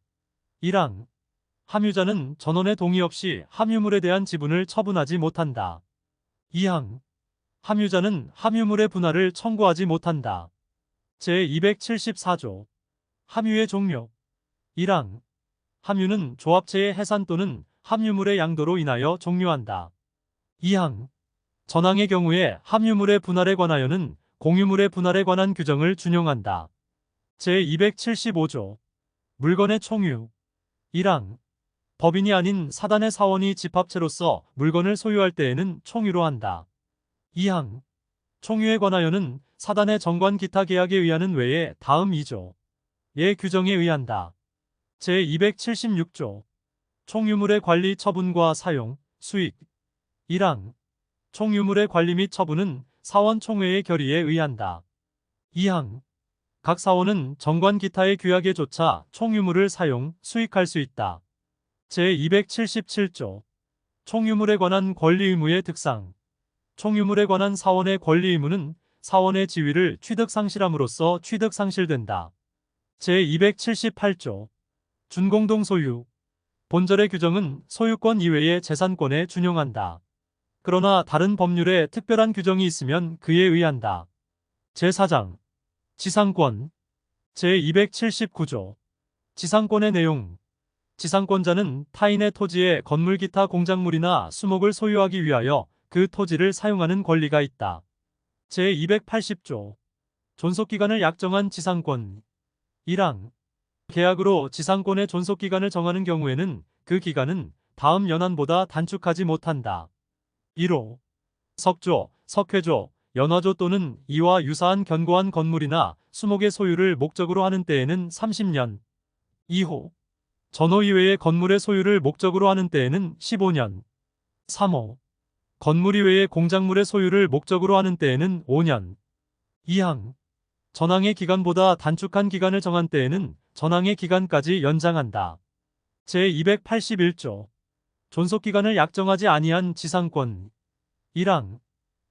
S1: 1항 함유자는 전원의 동의 없이 함유물에 대한 지분을 처분하지 못한다. 2항 함유자는 함유물의 분할을 청구하지 못한다. 제274조 함유의 종료 1항 함유는 조합체의 해산 또는 함유물의 양도로 인하여 종료한다. 2항 전항의 경우에 함유물의 분할에 관하여는 공유물의 분할에 관한 규정을 준용한다. 제275조 물건의 총유 1항 법인이 아닌 사단의 사원이 집합체로서 물건을 소유할 때에는 총유로 한다. 2항 총유에 관하여는 사단의 정관 기타 계약에 의하는 외에 다음 2조의 규정에 의한다. 제276조 총유물의 관리 처분과 사용, 수익 1항 총유물의 관리 및 처분은 사원 총회의 결의에 의한다. 2항 각 사원은 정관 기타의 규약에 조차 총유물을 사용, 수익할 수 있다. 제277조 총유물에 관한 권리 의무의 특상 총유물에 관한 사원의 권리 의무는 사원의 지위를 취득 상실함으로써 취득 상실된다. 제278조 준공동 소유 본절의 규정은 소유권 이외의 재산권에 준용한다. 그러나 다른 법률에 특별한 규정이 있으면 그에 의한다. 제4장 지상권 제279조 지상권의 내용 지상권자는 타인의 토지에 건물 기타 공작물이나 수목을 소유하기 위하여 그 토지를 사용하는 권리가 있다. 제280조 존속기간을 약정한 지상권 1항 계약으로 지상권의 존속기간을 정하는 경우에는 그 기간은 다음 연한보다 단축하지 못한다. 1호 석조, 석회조, 연화조 또는 이와 유사한 견고한 건물이나 수목의 소유를 목적으로 하는 때에는 30년. 2호 전호 이외의 건물의 소유를 목적으로 하는 때에는 15년. 3호 건물 이외의 공작물의 소유를 목적으로 하는 때에는 5년. 2항 전항의 기간보다 단축한 기간을 정한 때에는 전항의 기간까지 연장한다. 제281조 존속기간을 약정하지 아니한 지상권. 1항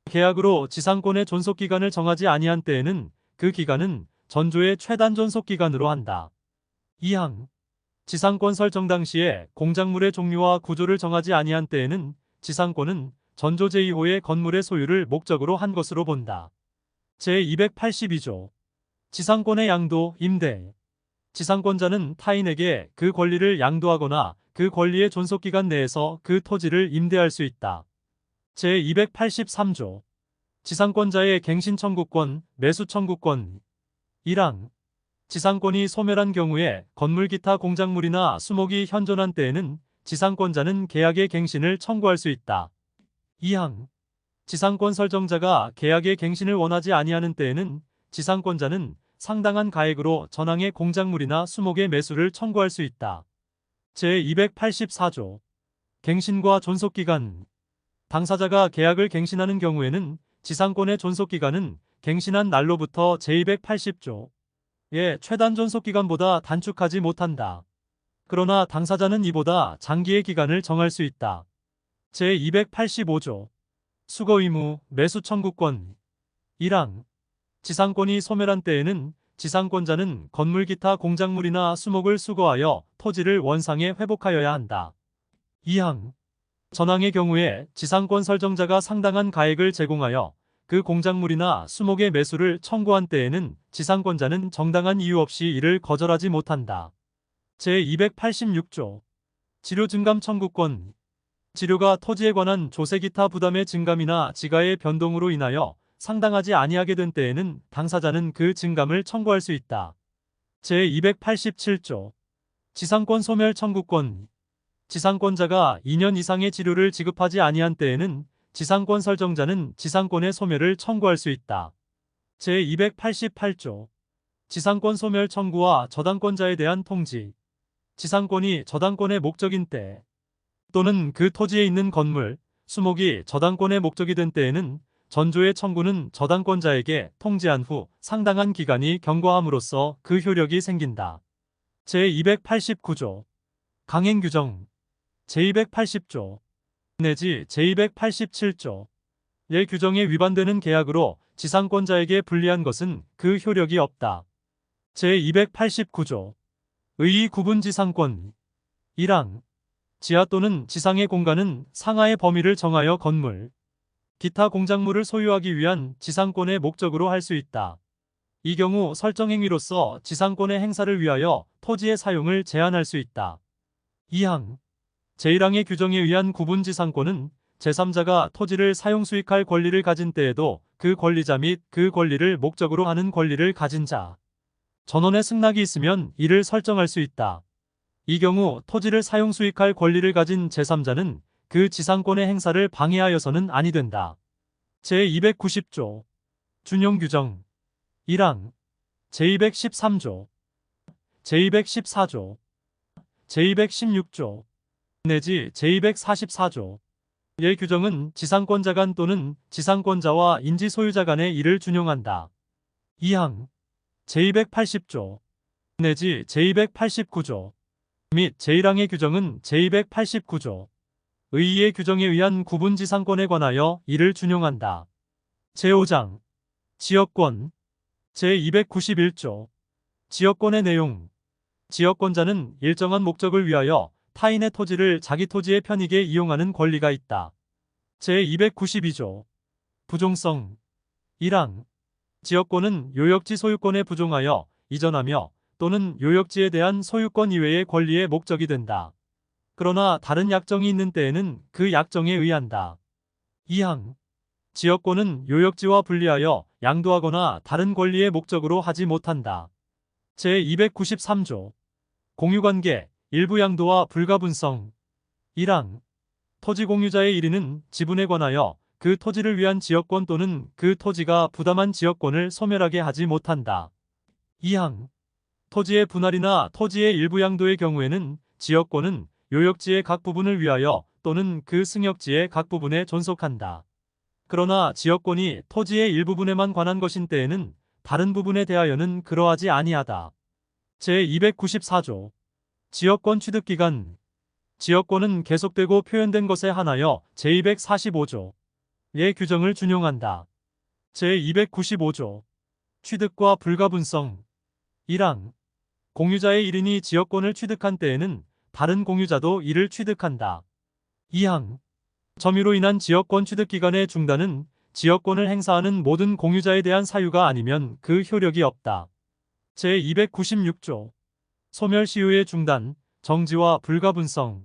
S1: 계약으로 지상권의 존속기간을 정하지 아니한 때에는 그 기간은 전조의 최단 존속기간으로 한다. 2항 지상권 설정 당시에 공작물의 종류와 구조를 정하지 아니한 때에는 지상권은 전조 제2호의 건물의 소유를 목적으로 한 것으로 본다. 제282조 지상권의 양도, 임대. 지상권자는 타인에게 그 권리를 양도하거나 그 권리의 존속기간 내에서 그 토지를 임대할 수 있다. 제283조 지상권자의 갱신 청구권, 매수 청구권. 1항 지상권이 소멸한 경우에 건물 기타 공작물이나 수목이 현존한 때에는 지상권자는 계약의 갱신을 청구할 수 있다. 2항 지상권 설정자가 계약의 갱신을 원하지 아니하는 때에는 지상권자는 상당한 가액으로 전항의 공작물이나 수목의 매수를 청구할 수 있다. 제284조 갱신과 존속기간. 당사자가 계약을 갱신하는 경우에는 지상권의 존속기간은 갱신한 날로부터 제280조의 최단 존속기간보다 단축하지 못한다. 그러나 당사자는 이보다 장기의 기간을 정할 수 있다. 제285조 수거 의무, 매수 청구권. 1항 지상권이 소멸한 때에는 지상권자는 건물 기타 공작물이나 수목을 수거하여 토지를 원상에 회복하여야 한다. 2항 전항의 경우에 지상권 설정자가 상당한 가액을 제공하여 그 공작물이나 수목의 매수를 청구한 때에는 지상권자는 정당한 이유 없이 이를 거절하지 못한다. 제286조 지료 증감 청구권. 지료가 토지에 관한 조세 기타 부담의 증감이나 지가의 변동으로 인하여 상당하지 아니하게 된 때에는 당사자는 그 증감을 청구할 수 있다. 제287조 지상권 소멸 청구권. 지상권자가 2년 이상의 지료를 지급하지 아니한 때에는 지상권 설정자는 지상권의 소멸을 청구할 수 있다. 제288조 지상권 소멸 청구와 저당권자에 대한 통지. 지상권이 저당권의 목적인 때 또는 그 토지에 있는 건물, 수목이 저당권의 목적이 된 때에는 전조의 청구는 저당권자에게 통지한 후 상당한 기간이 경과함으로써 그 효력이 생긴다. 제289조 강행 규정. 제280조 내지 제287조 의 규정에 위반되는 계약으로 지상권자에게 불리한 것은 그 효력이 없다. 제289조 의의 구분 지상권. 1항 지하 또는 지상의 공간은 상하의 범위를 정하여 건물, 기타 공작물을 소유하기 위한 지상권의 목적으로 할 수 있다. 이 경우 설정 행위로서 지상권의 행사를 위하여 토지의 사용을 제한할 수 있다. 2항 제1항의 규정에 의한 구분 지상권은 제3자가 토지를 사용 수익할 권리를 가진 때에도 그 권리자 및 그 권리를 목적으로 하는 권리를 가진 자, 전원의 승낙이 있으면 이를 설정할 수 있다. 이 경우 토지를 사용 수익할 권리를 가진 제3자는 그 지상권의 행사를 방해하여서는 아니 된다. 제290조 준용 규정. 1항 제213조 제214조 제216조 내지 제244조 의 규정은 지상권자 간 또는 지상권자와 인지소유자 간의 이를 준용한다. 2항 제280조 내지 제289조 및 제1항의 규정은 제289조 의의의 규정에 의한 구분 지상권에 관하여 이를 준용한다. 제5장 지역권. 제291조 지역권의 내용. 지역권자는 일정한 목적을 위하여 타인의 토지를 자기 토지에 편익에 이용하는 권리가 있다. 제292조 부종성. 1항 지역권은 요역지 소유권에 부종하여 이전하며 또는 요역지에 대한 소유권 이외의 권리의 목적이 된다. 그러나 다른 약정이 있는 때에는 그 약정에 의한다. 2항 지역권은 요역지와 분리하여 양도하거나 다른 권리의 목적으로 하지 못한다. 제293조 공유관계 일부 양도와 불가분성. 1항 토지 공유자의 1위는 지분에 관하여 그 토지를 위한 지역권 또는 그 토지가 부담한 지역권을 소멸하게 하지 못한다. 2항 토지의 분할이나 토지의 일부 양도의 경우에는 지역권은 요역지의 각 부분을 위하여 또는 그 승역지의 각 부분에 존속한다. 그러나 지역권이 토지의 일부분에만 관한 것인 때에는 다른 부분에 대하여는 그러하지 아니하다. 제294조 지역권 취득기간 지역권은 계속되고 표현된 것에 한하여 제245조의 규정을 준용한다. 제295조 취득과 불가분성 1항 공유자의 1인이 지역권을 취득한 때에는 다른 공유자도 이를 취득한다. 2항 점유로 인한 지역권 취득 기간의 중단은 지역권을 행사하는 모든 공유자에 대한 사유가 아니면 그 효력이 없다. 제296조 소멸 시효의 중단, 정지와 불가분성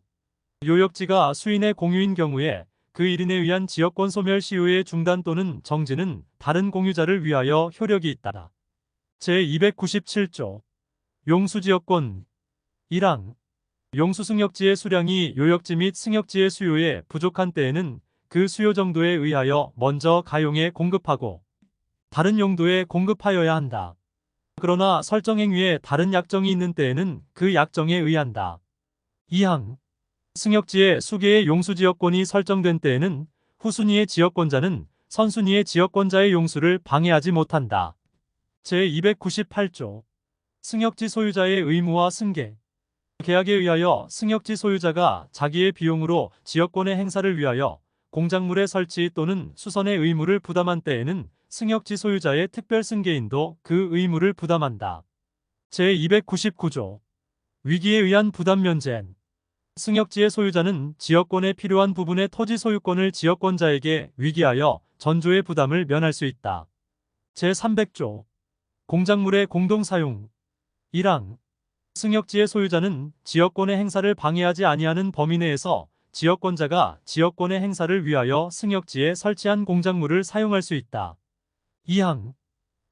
S1: 요역지가 수인의 공유인 경우에 그 1인에 의한 지역권 소멸 시효의 중단 또는 정지는 다른 공유자를 위하여 효력이 있다. 제297조 용수지역권 1항 용수승역지의 수량이 요역지 및 승역지의 수요에 부족한 때에는 그 수요 정도에 의하여 먼저 가용에 공급하고 다른 용도에 공급하여야 한다. 그러나 설정 행위에 다른 약정이 있는 때에는 그 약정에 의한다. 2항 승역지에 수개의 용수지역권이 설정된 때에는 후순위의 지역권자는 선순위의 지역권자의 용수를 방해하지 못한다. 제298조 승역지 소유자의 의무와 승계 계약에 의하여 승역지 소유자가 자기의 비용으로 지역권의 행사를 위하여 공작물의 설치 또는 수선의 의무를 부담한 때에는 승역지 소유자의 특별 승계인도 그 의무를 부담한다. 제299조 위기에 의한 부담 면제 승역지의 소유자는 지역권에 필요한 부분의 토지 소유권을 지역권자에게 위기하여 전조의 부담을 면할 수 있다. 제300조 공작물의 공동사용 1항 승역지의 소유자는 지역권의 행사를 방해하지 아니하는 범위 내에서 지역권자가 지역권의 행사를 위하여 승역지에 설치한 공작물을 사용할 수 있다. 2항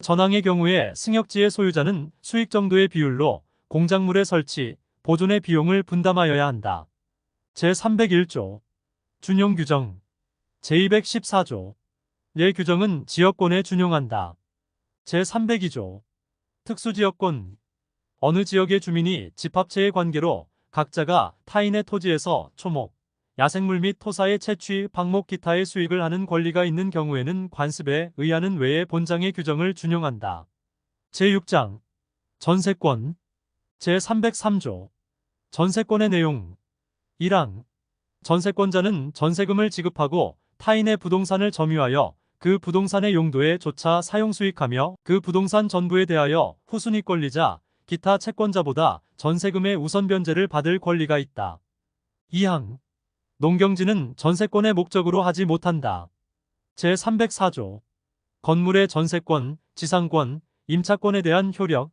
S1: 전항의 경우에 승역지의 소유자는 수익 정도의 비율로 공작물의 설치, 보존의 비용을 분담하여야 한다. 제301조 준용 규정 제214조 의 규정은 지역권에 준용한다. 제302조 특수지역권 어느 지역의 주민이 집합체의 관계로 각자가 타인의 토지에서 초목, 야생물 및 토사의 채취, 방목 기타의 수익을 하는 권리가 있는 경우에는 관습에 의하는 외의 본장의 규정을 준용한다. 제6장 전세권 제303조 전세권의 내용 1항 전세권자는 전세금을 지급하고 타인의 부동산을 점유하여 그 부동산의 용도에 조차 사용 수익하며 그 부동산 전부에 대하여 후순위 권리자, 기타 채권자보다 전세금의 우선 변제를 받을 권리가 있다. 2항 농경지는 전세권의 목적으로 하지 못한다. 제304조 건물의 전세권, 지상권, 임차권에 대한 효력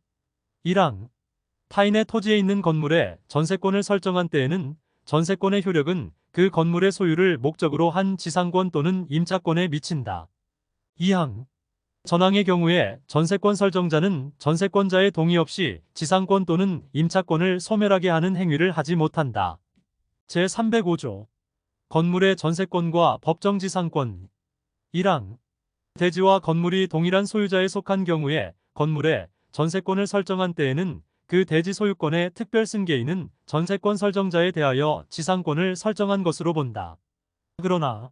S1: 1항 타인의 토지에 있는 건물에 전세권을 설정한 때에는 전세권의 효력은 그 건물의 소유를 목적으로 한 지상권 또는 임차권에 미친다. 2항 전항의 경우에 전세권 설정자는 전세권자의 동의 없이 지상권 또는 임차권을 소멸하게 하는 행위를 하지 못한다. 제305조 건물의 전세권과 법정지상권 1항 대지와 건물이 동일한 소유자에 속한 경우에 건물에 전세권을 설정한 때에는 그 대지 소유권의 특별 승계인은 전세권 설정자에 대하여 지상권을 설정한 것으로 본다. 그러나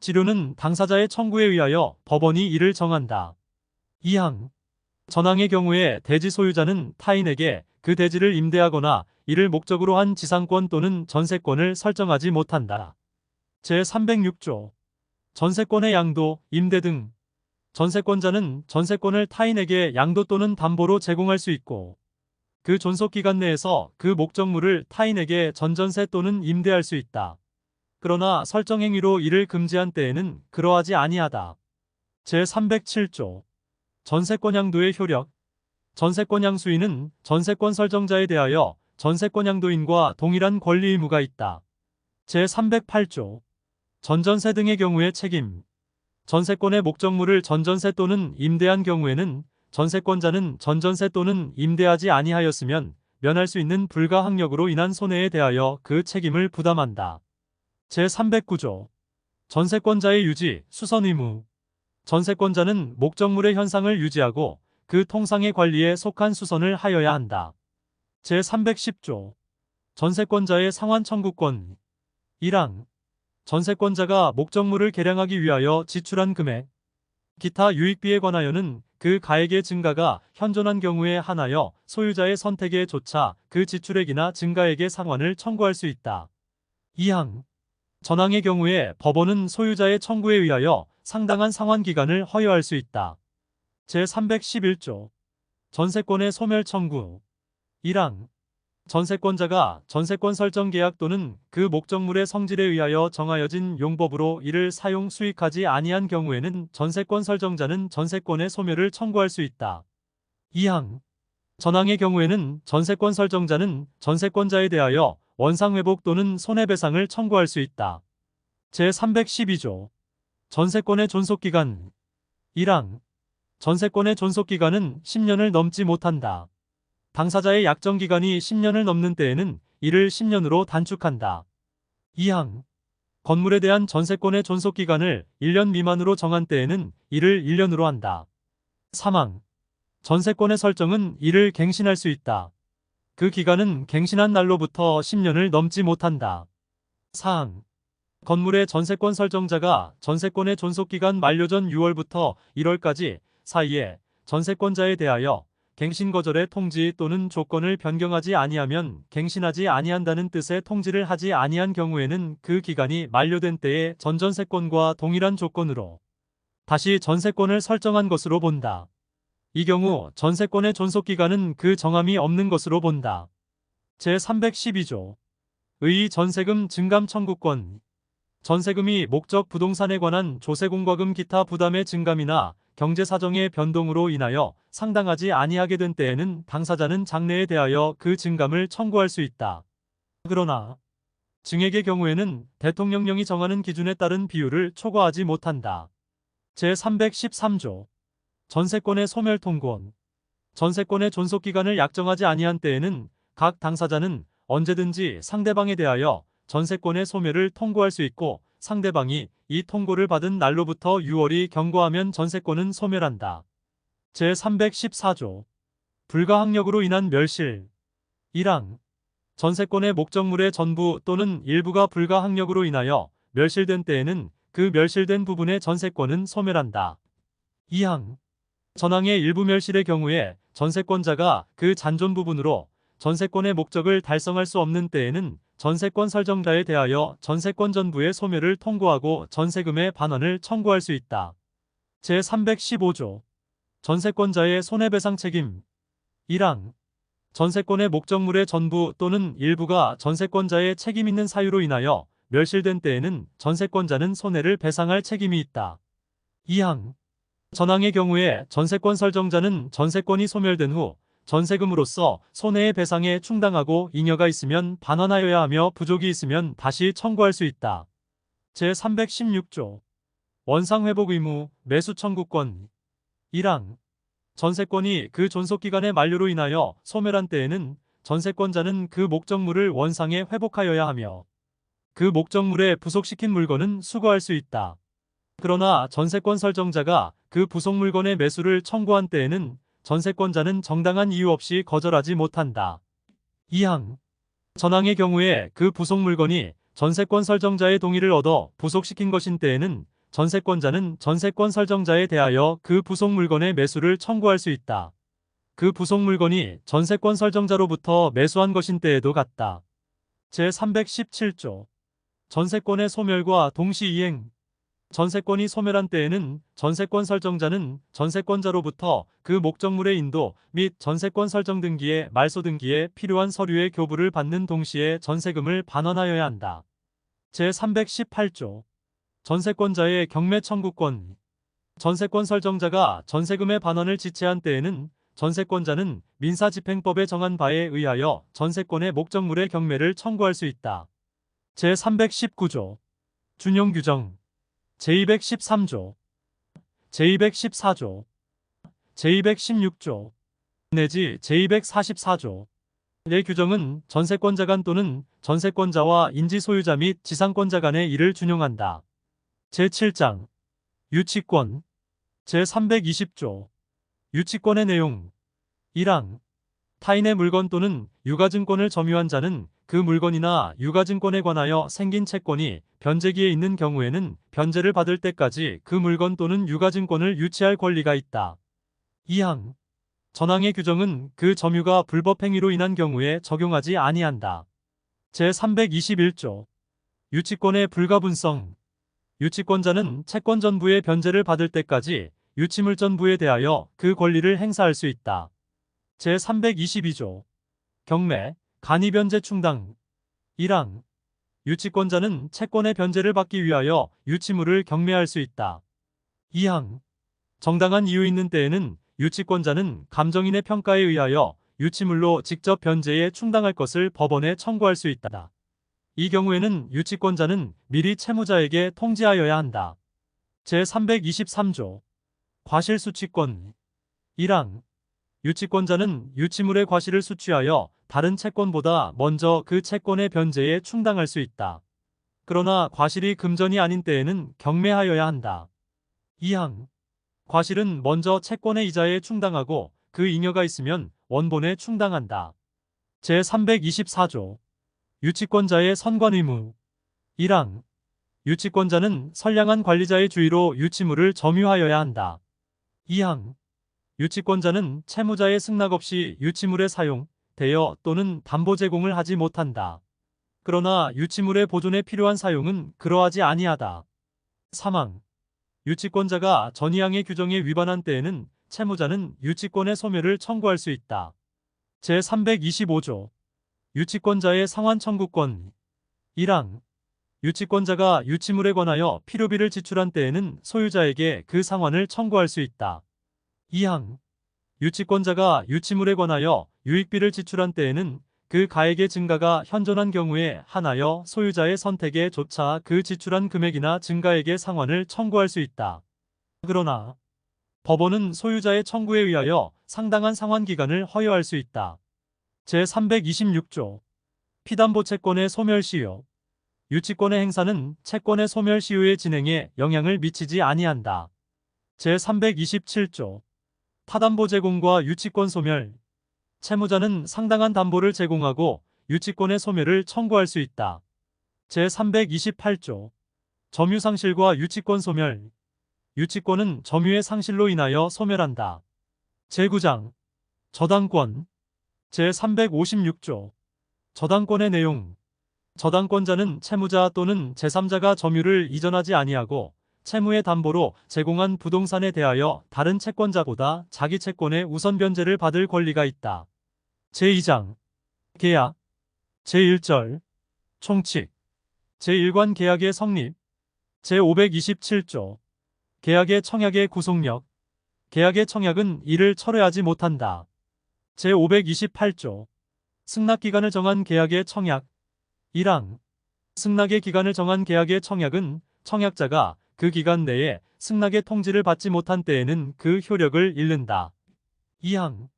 S1: 지료는 당사자의 청구에 의하여 법원이 이를 정한다. 2항 전항의 경우에 대지 소유자는 타인에게 그 대지를 임대하거나 이를 목적으로 한 지상권 또는 전세권을 설정하지 못한다. 제306조 전세권의 양도, 임대 등 전세권자는 전세권을 타인에게 양도 또는 담보로 제공할 수 있고 그 존속기간 내에서 그 목적물을 타인에게 전전세 또는 임대할 수 있다. 그러나 설정행위로 이를 금지한 때에는 그러하지 아니하다. 제307조 전세권 양도의 효력 전세권 양수인은 전세권 설정자에 대하여 전세권 양도인과 동일한 권리 의무가 있다. 제308조 전전세 등의 경우의 책임 전세권의 목적물을 전전세 또는 임대한 경우에는 전세권자는 전전세 또는 임대하지 아니하였으면 면할 수 있는 불가항력으로 인한 손해에 대하여 그 책임을 부담한다. 제309조 전세권자의 유지, 수선 의무. 전세권자는 목적물의 현상을 유지하고 그 통상의 관리에 속한 수선을 하여야 한다. 제310조 전세권자의 상환 청구권. 1항 전세권자가 목적물을 개량하기 위하여 지출한 금액, 기타 유익비에 관하여는 그 가액의 증가가 현존한 경우에 한하여 소유자의 선택에 조차 그 지출액이나 증가액의 상환을 청구할 수 있다. 2항 전항의 경우에 법원은 소유자의 청구에 의하여 상당한 상환 기간을 허여할 수 있다. 제311조 전세권의 소멸 청구. 1항 전세권자가 전세권 설정 계약 또는 그 목적물의 성질에 의하여 정하여진 용법으로 이를 사용 수익하지 아니한 경우에는 전세권 설정자는 전세권의 소멸을 청구할 수 있다. 2항 전항의 경우에는 전세권 설정자는 전세권자에 대하여 원상회복 또는 손해배상을 청구할 수 있다. 제312조 전세권의 존속기간. 1항 전세권의 존속기간은 10년을 넘지 못한다. 당사자의 약정기간이 10년을 넘는 때에는 이를 10년으로 단축한다. 2항 건물에 대한 전세권의 존속기간을 1년 미만으로 정한 때에는 이를 1년으로 한다. 3항 전세권의 설정은 이를 갱신할 수 있다. 그 기간은 갱신한 날로부터 10년을 넘지 못한다. 4항 건물의 전세권 설정자가 전세권의 존속기간 만료 전 6월부터 1월까지 사이에 전세권자에 대하여 갱신 거절의 통지 또는 조건을 변경하지 아니하면 갱신하지 아니한다는 뜻의 통지를 하지 아니한 경우에는 그 기간이 만료된 때에 전전세권과 동일한 조건으로 다시 전세권을 설정한 것으로 본다. 이 경우 전세권의 존속기간은 그 정함이 없는 것으로 본다. 제312조 의 전세금 증감 청구권. 전세금이 목적 부동산에 관한 조세공과금 기타 부담의 증감이나 경제사정의 변동으로 인하여 상당하지 아니하게 된 때에는 당사자는 장래에 대하여 그 증감을 청구할 수 있다. 그러나 증액의 경우에는 대통령령이 정하는 기준에 따른 비율을 초과하지 못한다. 제313조 전세권의 소멸통권. 전세권의 존속기간을 약정하지 아니한 때에는 각 당사자는 언제든지 상대방에 대하여 전세권의 소멸을 통고할 수 있고 상대방이 이 통고를 받은 날로부터 6월이 경과하면 전세권은 소멸한다. 제314조 불가항력으로 인한 멸실. 1항 전세권의 목적물의 전부 또는 일부가 불가항력으로 인하여 멸실된 때에는 그 멸실된 부분의 전세권은 소멸한다. 2항 전항의 일부 멸실의 경우에 전세권자가 그 잔존 부분으로 전세권의 목적을 달성할 수 없는 때에는 전세권 설정자에 대하여 전세권 전부의 소멸을 통고하고 전세금의 반환을 청구할 수 있다. 제315조 전세권자의 손해배상 책임. 1항 전세권의 목적물의 전부 또는 일부가 전세권자의 책임 있는 사유로 인하여 멸실된 때에는 전세권자는 손해를 배상할 책임이 있다. 2항 전항의 경우에 전세권 설정자는 전세권이 소멸된 후 전세금으로서 손해의 배상에 충당하고 잉여가 있으면 반환하여야 하며 부족이 있으면 다시 청구할 수 있다. 제316조 원상회복 의무, 매수 청구권. 1항 전세권이 그 존속기간의 만료로 인하여 소멸한 때에는 전세권자는 그 목적물을 원상에 회복하여야 하며 그 목적물에 부속시킨 물건은 수거할 수 있다. 그러나 전세권 설정자가 그 부속 물건의 매수를 청구한 때에는 전세권자는 정당한 이유 없이 거절하지 못한다. 2항 전항의 경우에 그 부속 물건이 전세권 설정자의 동의를 얻어 부속시킨 것인 때에는 전세권자는 전세권 설정자에 대하여 그 부속 물건의 매수를 청구할 수 있다. 그 부속 물건이 전세권 설정자로부터 매수한 것인 때에도 같다. 제317조 전세권의 소멸과 동시이행. 전세권이 소멸한 때에는 전세권 설정자는 전세권자로부터 그 목적물의 인도 및 전세권 설정 등기에 말소 등기에 필요한 서류의 교부를 받는 동시에 전세금을 반환하여야 한다. 제318조 전세권자의 경매 청구권. 전세권 설정자가 전세금의 반환을 지체한 때에는 전세권자는 민사집행법에 정한 바에 의하여 전세권의 목적물의 경매를 청구할 수 있다. 제319조 준용규정. 제213조, 제214조, 제216조 내지 제244조 내 규정은 전세권자 간 또는 전세권자와 인지 소유자 및 지상권자 간의 일을 준용한다. 제7장 유치권 제320조 유치권의 내용 1항 타인의 물건 또는 유가증권을 점유한 자는 그 물건이나 유가증권에 관하여 생긴 채권이 변제기에 있는 경우에는 변제를 받을 때까지 그 물건 또는 유가증권을 유치할 권리가 있다. 2항 전항의 규정은 그 점유가 불법행위로 인한 경우에 적용하지 아니한다. 제321조 유치권의 불가분성 유치권자는 채권 전부의 변제를 받을 때까지 유치물 전부에 대하여 그 권리를 행사할 수 있다. 제322조 경매, 간이변제 충당 1항 유치권자는 채권의 변제를 받기 위하여 유치물을 경매할 수 있다. 2항 정당한 이유 있는 때에는 유치권자는 감정인의 평가에 의하여 유치물로 직접 변제에 충당할 것을 법원에 청구할 수 있다. 이 경우에는 유치권자는 미리 채무자에게 통지하여야 한다. 제323조 과실수취권 1항 유치권자는 유치물의 과실을 수취하여 다른 채권보다 먼저 그 채권의 변제에 충당할 수 있다. 그러나 과실이 금전이 아닌 때에는 경매하여야 한다. 2항 과실은 먼저 채권의 이자에 충당하고 그 잉여가 있으면 원본에 충당한다. 제324조 유치권자의 선관 의무 1항 유치권자는 선량한 관리자의 주의로 유치물을 점유하여야 한다. 2항 유치권자는 채무자의 승낙 없이 유치물의 사용, 대여 또는 담보 제공을 하지 못한다. 그러나 유치물의 보존에 필요한 사용은 그러하지 아니하다. 3항 유치권자가 전이항의 규정에 위반한 때에는 채무자는 유치권의 소멸을 청구할 수 있다. 제325조 유치권자의 상환 청구권 1항 유치권자가 유치물에 관하여 필요비를 지출한 때에는 소유자에게 그 상환을 청구할 수 있다. 2항 유치권자가 유치물에 관하여 유익비를 지출한 때에는 그 가액의 증가가 현존한 경우에 한하여 소유자의 선택에 조차 그 지출한 금액이나 증가액의 상환을 청구할 수 있다. 그러나 법원은 소유자의 청구에 의하여 상당한 상환 기간을 허용할 수 있다. 제326조 피담보 채권의 소멸시효 유치권의 행사는 채권의 소멸시효의 진행에 영향을 미치지 아니한다. 제327조 타담보 제공과 유치권 소멸 채무자는 상당한 담보를 제공하고 유치권의 소멸을 청구할 수 있다. 제328조 점유상실과 유치권 소멸 유치권은 점유의 상실로 인하여 소멸한다. 제9장 저당권 제356조 저당권의 내용 저당권자는 채무자 또는 제3자가 점유를 이전하지 아니하고 채무의 담보로 제공한 부동산에 대하여 다른 채권자보다 자기 채권의 우선 변제를 받을 권리가 있다. 제2장 계약 제1절 총칙 제1관 계약의 성립 제527조 계약의 청약의 구속력 계약의 청약은 이를 철회하지 못한다. 제528조 승낙기간을 정한 계약의 청약 1항 승낙의 기간을 정한 계약의 청약은 청약자가 그 기간 내에 승낙의 통지를 받지 못한 때에는 그 효력을 잃는다. 2항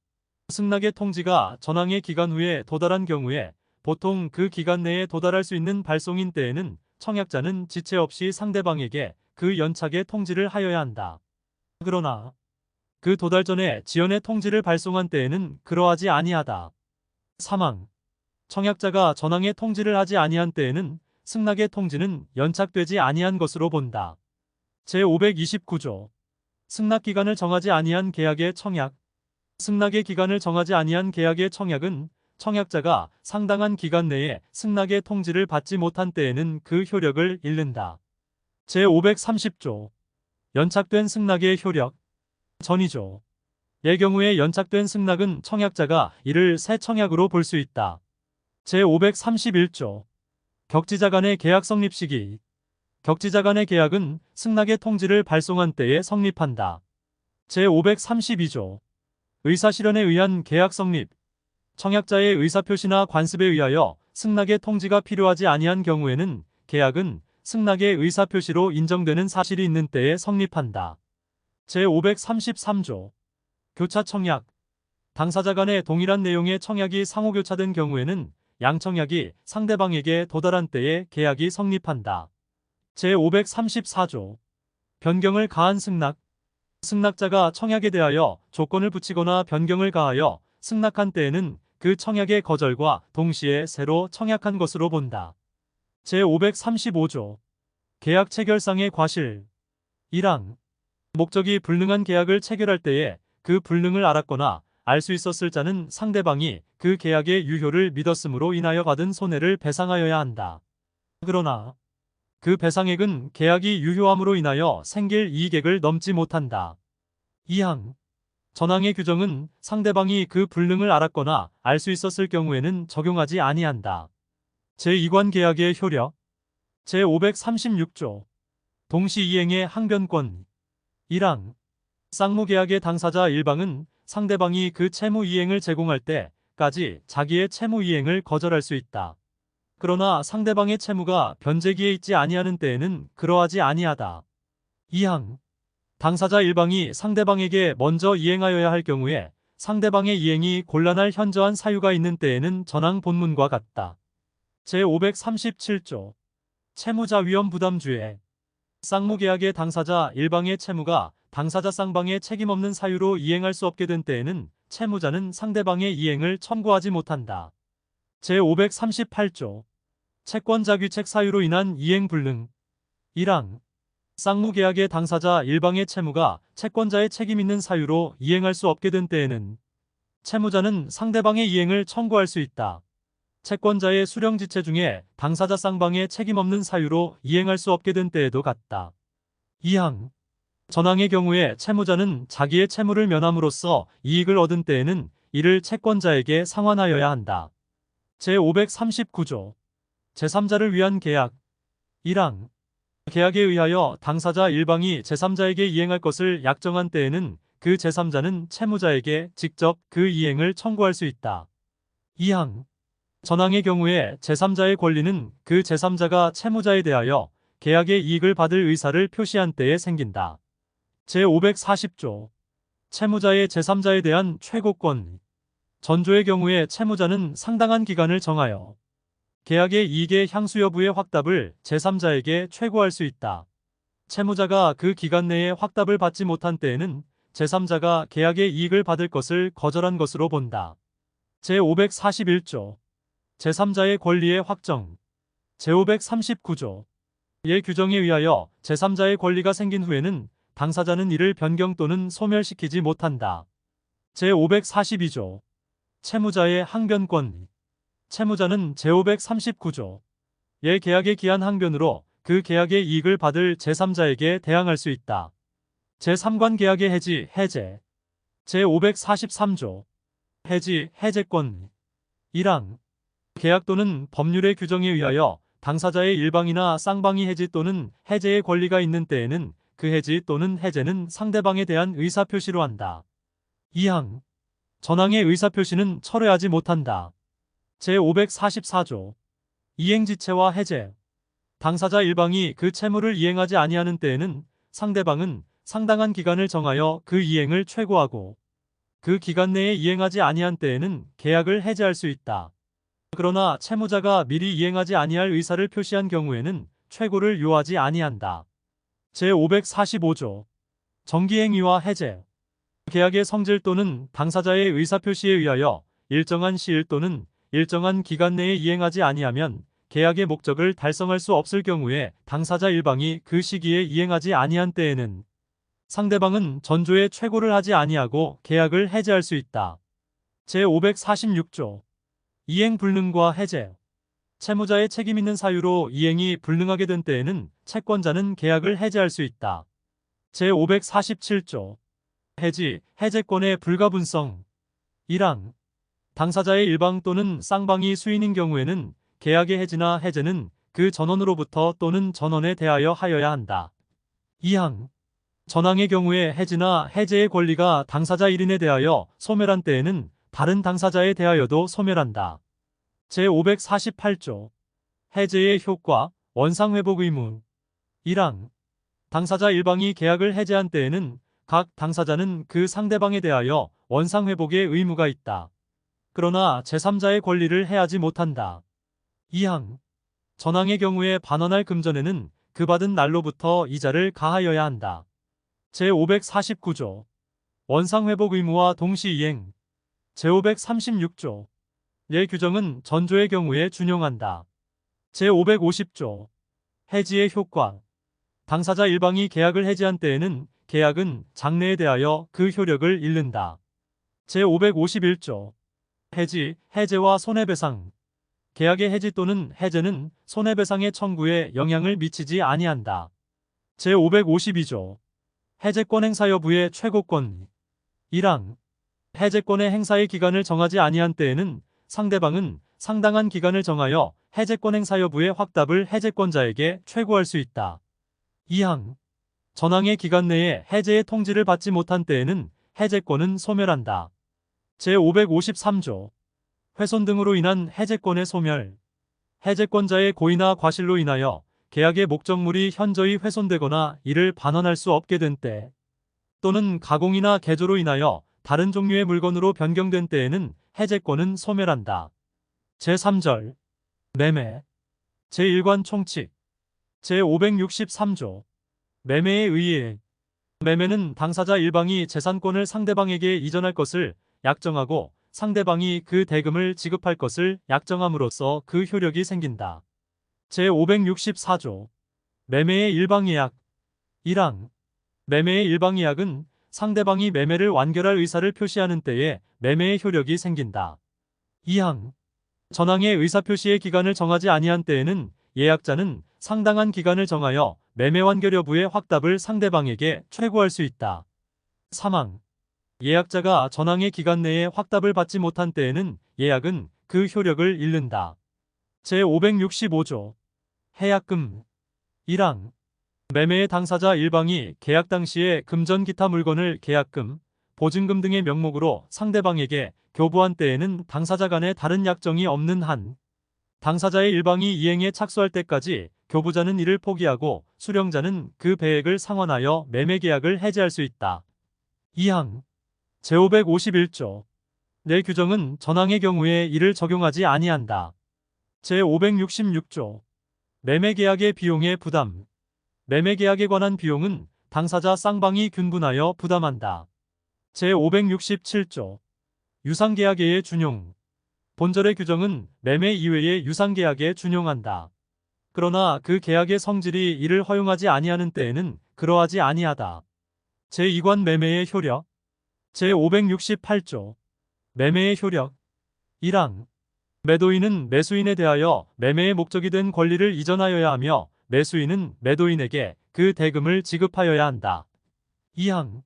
S1: 승낙의 통지가 전항의 기간 후에 도달한 경우에 보통 그 기간 내에 도달할 수 있는 발송인 때에는 청약자는 지체 없이 상대방에게 그 연착의 통지를 하여야 한다. 그러나 그 도달 전에 지연의 통지를 발송한 때에는 그러하지 아니하다. 3항 청약자가 전항의 통지를 하지 아니한 때에는 승낙의 통지는 연착되지 아니한 것으로 본다. 제529조 승낙기간을 정하지 아니한 계약의 청약 승낙의 기간을 정하지 아니한 계약의 청약은 청약자가 상당한 기간 내에 승낙의 통지를 받지 못한 때에는 그 효력을 잃는다. 제530조 연착된 승낙의 효력 전이조 의 경우에 연착된 승낙은 청약자가 이를 새 청약으로 볼 수 있다. 제531조 격지자 간의 계약 성립 시기 격지자 간의 계약은 승낙의 통지를 발송한 때에 성립한다. 제532조 의사실현에 의한 계약 성립 청약자의 의사표시나 관습에 의하여 승낙의 통지가 필요하지 아니한 경우에는 계약은 승낙의 의사표시로 인정되는 사실이 있는 때에 성립한다. 제533조 교차 청약 당사자 간의 동일한 내용의 청약이 상호교차된 경우에는 양청약이 상대방에게 도달한 때에 계약이 성립한다. 제534조. 변경을 가한 승낙. 승낙자가 청약에 대하여 조건을 붙이거나 변경을 가하여 승낙한 때에는 그 청약의 거절과 동시에 새로 청약한 것으로 본다. 제535조. 계약 체결상의 과실. 1항. 목적이 불능한 계약을 체결할 때에 그 불능을 알았거나 알 수 있었을 자는 상대방이 그 계약의 유효를 믿었음으로 인하여 받은 손해를 배상하여야 한다. 그러나 그 배상액은 계약이 유효함으로 인하여 생길 이익액을 넘지 못한다. 2항. 전항의 규정은 상대방이 그 불능을 알았거나 알 수 있었을 경우에는 적용하지 아니한다. 제2관 계약의 효력. 제536조. 동시이행의 항변권. 1항. 쌍무계약의 당사자 일방은 상대방이 그 채무이행을 제공할 때까지 자기의 채무이행을 거절할 수 있다. 그러나 상대방의 채무가 변제기에 있지 아니하는 때에는 그러하지 아니하다. 2항. 당사자 일방이 상대방에게 먼저 이행하여야 할 경우에 상대방의 이행이 곤란할 현저한 사유가 있는 때에는 전항 본문과 같다. 제537조. 채무자 위험 부담주의. 쌍무계약의 당사자 일방의 채무가 당사자 쌍방의 책임 없는 사유로 이행할 수 없게 된 때에는 채무자는 상대방의 이행을 청구하지 못한다. 제538조. 채권자 귀책 사유로 인한 이행 불능. 1항. 쌍무계약의 당사자 일방의 채무가 채권자의 책임 있는 사유로 이행할 수 없게 된 때에는 채무자는 상대방의 이행을 청구할 수 있다. 채권자의 수령지체 중에 당사자 쌍방의 책임 없는 사유로 이행할 수 없게 된 때에도 같다. 2항. 전항의 경우에 채무자는 자기의 채무를 면함으로써 이익을 얻은 때에는 이를 채권자에게 상환하여야 한다. 제539조. 제3자를 위한 계약. 1항. 계약에 의하여 당사자 일방이 제3자에게 이행할 것을 약정한 때에는 그 제3자는 채무자에게 직접 그 이행을 청구할 수 있다. 2항. 전항의 경우에 제3자의 권리는 그 제3자가 채무자에 대하여 계약의 이익을 받을 의사를 표시한 때에 생긴다. 제540조. 채무자의 제3자에 대한 최고권. 전조의 경우에 채무자는 상당한 기간을 정하여 계약의 이익의 향수 여부의 확답을 제3자에게 최고할 수 있다. 채무자가 그 기간 내에 확답을 받지 못한 때에는 제3자가 계약의 이익을 받을 것을 거절한 것으로 본다. 제541조. 제3자의 권리의 확정. 제539조. 이 규정에 의하여 제3자의 권리가 생긴 후에는 당사자는 이를 변경 또는 소멸시키지 못한다. 제542조. 채무자의 항변권. 채무자는 제539조. 계약의 기한 항변으로 그 계약의 이익을 받을 제3자에게 대항할 수 있다. 제3관 계약의 해지, 해제. 제543조. 해지, 해제권. 1항. 계약 또는 법률의 규정에 의하여 당사자의 일방이나 쌍방이 해지 또는 해제의 권리가 있는 때에는 그 해지 또는 해제는 상대방에 대한 의사표시로 한다. 2항. 전항의 의사표시는 철회하지 못한다. 제544조. 이행지체와 해제. 당사자 일방이 그 채무를 이행하지 아니하는 때에는 상대방은 상당한 기간을 정하여 그 이행을 최고하고 그 기간 내에 이행하지 아니한 때에는 계약을 해제할 수 있다. 그러나 채무자가 미리 이행하지 아니할 의사를 표시한 경우에는 최고를 요하지 아니한다. 제545조. 정기행위와 해제. 계약의 성질 또는 당사자의 의사표시에 의하여 일정한 시일 또는 일정한 기간 내에 이행하지 아니하면 계약의 목적을 달성할 수 없을 경우에 당사자 일방이 그 시기에 이행하지 아니한 때에는 상대방은 전조의 최고를 하지 아니하고 계약을 해제할 수 있다. 제546조. 이행 불능과 해제. 채무자의 책임 있는 사유로 이행이 불능하게 된 때에는 채권자는 계약을 해제할 수 있다. 제547조. 해지, 해제권의 불가분성. 1항. 당사자의 일방 또는 쌍방이 수인인 경우에는 계약의 해지나 해제는 그 전원으로부터 또는 전원에 대하여 하여야 한다. 2항. 전항의 경우에 해지나 해제의 권리가 당사자 1인에 대하여 소멸한 때에는 다른 당사자에 대하여도 소멸한다. 제548조. 해제의 효과, 원상회복 의무. 1항. 당사자 일방이 계약을 해제한 때에는 각 당사자는 그 상대방에 대하여 원상회복의 의무가 있다. 그러나 제3자의 권리를 해하지 못한다. 2항. 전항의 경우에 반환할 금전에는 그 받은 날로부터 이자를 가하여야 한다. 제549조. 원상회복 의무와 동시이행. 제536조. 예 규정은 전조의 경우에 준용한다. 제550조. 해지의 효과. 당사자 일방이 계약을 해지한 때에는 계약은 장래에 대하여 그 효력을 잃는다. 제551조. 해지, 해제와 손해배상. 계약의 해지 또는 해제는 손해배상의 청구에 영향을 미치지 아니한다. 제552조. 해제권 행사 여부의 최고권. 1항. 해제권의 행사의 기간을 정하지 아니한 때에는 상대방은 상당한 기간을 정하여 해제권 행사 여부의 확답을 해제권자에게 최고할 수 있다. 2항. 전항의 기간 내에 해제의 통지를 받지 못한 때에는 해제권은 소멸한다. 제553조. 훼손 등으로 인한 해제권의 소멸. 해제권자의 고의나 과실로 인하여 계약의 목적물이 현저히 훼손되거나 이를 반환할 수 없게 된 때, 또는 가공이나 개조로 인하여 다른 종류의 물건으로 변경된 때에는 해제권은 소멸한다. 제3절. 매매. 제1관 총칙. 제563조. 매매에 의해. 매매는 당사자 일방이 재산권을 상대방에게 이전할 것을 약정하고 상대방이 그 대금을 지급할 것을 약정함으로써 그 효력이 생긴다. 제564조. 매매의 일방이약. 1항. 매매의 일방이약은 상대방이 매매를 완결할 의사를 표시하는 때에 매매의 효력이 생긴다. 2항. 전항의 의사표시의 기간을 정하지 아니한 때에는 예약자는 상당한 기간을 정하여 매매 완결 여부의 확답을 상대방에게 최고할 수 있다. 3항. 예약자가 전항의 기간 내에 확답을 받지 못한 때에는 예약은 그 효력을 잃는다. 제565조. 해약금. 1항. 매매의 당사자 일방이 계약 당시에 금전 기타 물건을 계약금, 보증금 등의 명목으로 상대방에게 교부한 때에는 당사자 간에 다른 약정이 없는 한, 당사자의 일방이 이행에 착수할 때까지 교부자는 이를 포기하고 수령자는 그 배액을 상환하여 매매 계약을 해지할 수 있다. 2항. 제551조. 내 규정은 전항의 경우에 이를 적용하지 아니한다. 제566조. 매매계약의 비용의 부담. 매매계약에 관한 비용은 당사자 쌍방이 균분하여 부담한다. 제567조. 유상계약의 준용. 본절의 규정은 매매 이외의 유상계약에 준용한다. 그러나 그 계약의 성질이 이를 허용하지 아니하는 때에는 그러하지 아니하다. 제2관 매매의 효력. 제568조. 매매의 효력. 1항. 매도인은 매수인에 대하여 매매의 목적이 된 권리를 이전하여야 하며 매수인은 매도인에게 그 대금을 지급하여야 한다. 2항.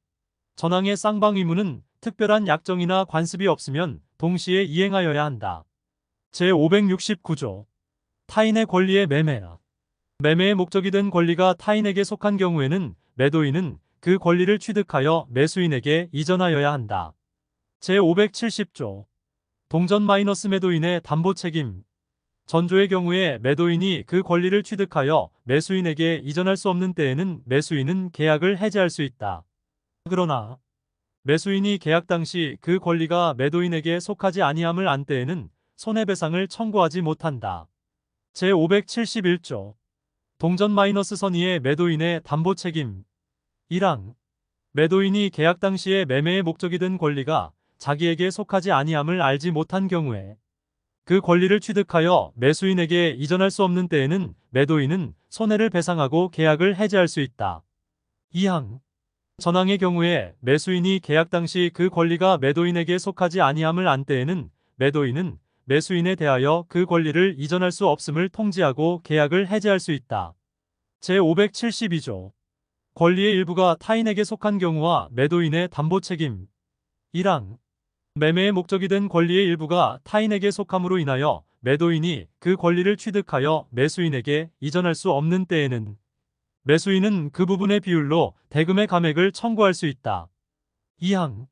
S1: 전항의 쌍방 의무는 특별한 약정이나 관습이 없으면 동시에 이행하여야 한다. 제569조. 타인의 권리의 매매. 매매의 목적이 된 권리가 타인에게 속한 경우에는 매도인은 그 권리를 취득하여 매수인에게 이전하여야 한다. 제570조. 동전 매도인의 담보 책임. 전조의 경우에 매도인이 그 권리를 취득하여 매수인에게 이전할 수 없는 때에는 매수인은 계약을 해지할 수 있다. 그러나 매수인이 계약 당시 그 권리가 매도인에게 속하지 아니함을 안 때에는 손해배상을 청구하지 못한다. 제571조. 동전 선의의 매도인의 담보 책임. 1항. 매도인이 계약 당시에 매매의 목적이 된 권리가 자기에게 속하지 아니함을 알지 못한 경우에 그 권리를 취득하여 매수인에게 이전할 수 없는 때에는 매도인은 손해를 배상하고 계약을 해지할 수 있다. 2항. 전항의 경우에 매수인이 계약 당시 그 권리가 매도인에게 속하지 아니함을 안 때에는 매도인은 매수인에 대하여 그 권리를 이전할 수 없음을 통지하고 계약을 해지할 수 있다. 제572조. 권리의 일부가 타인에게 속한 경우와 매도인의 담보 책임. 1항. 매매의 목적이 된 권리의 일부가 타인에게 속함으로 인하여 매도인이 그 권리를 취득하여 매수인에게 이전할 수 없는 때에는 매수인은 그 부분의 비율로 대금의 감액을 청구할 수 있다. 2항.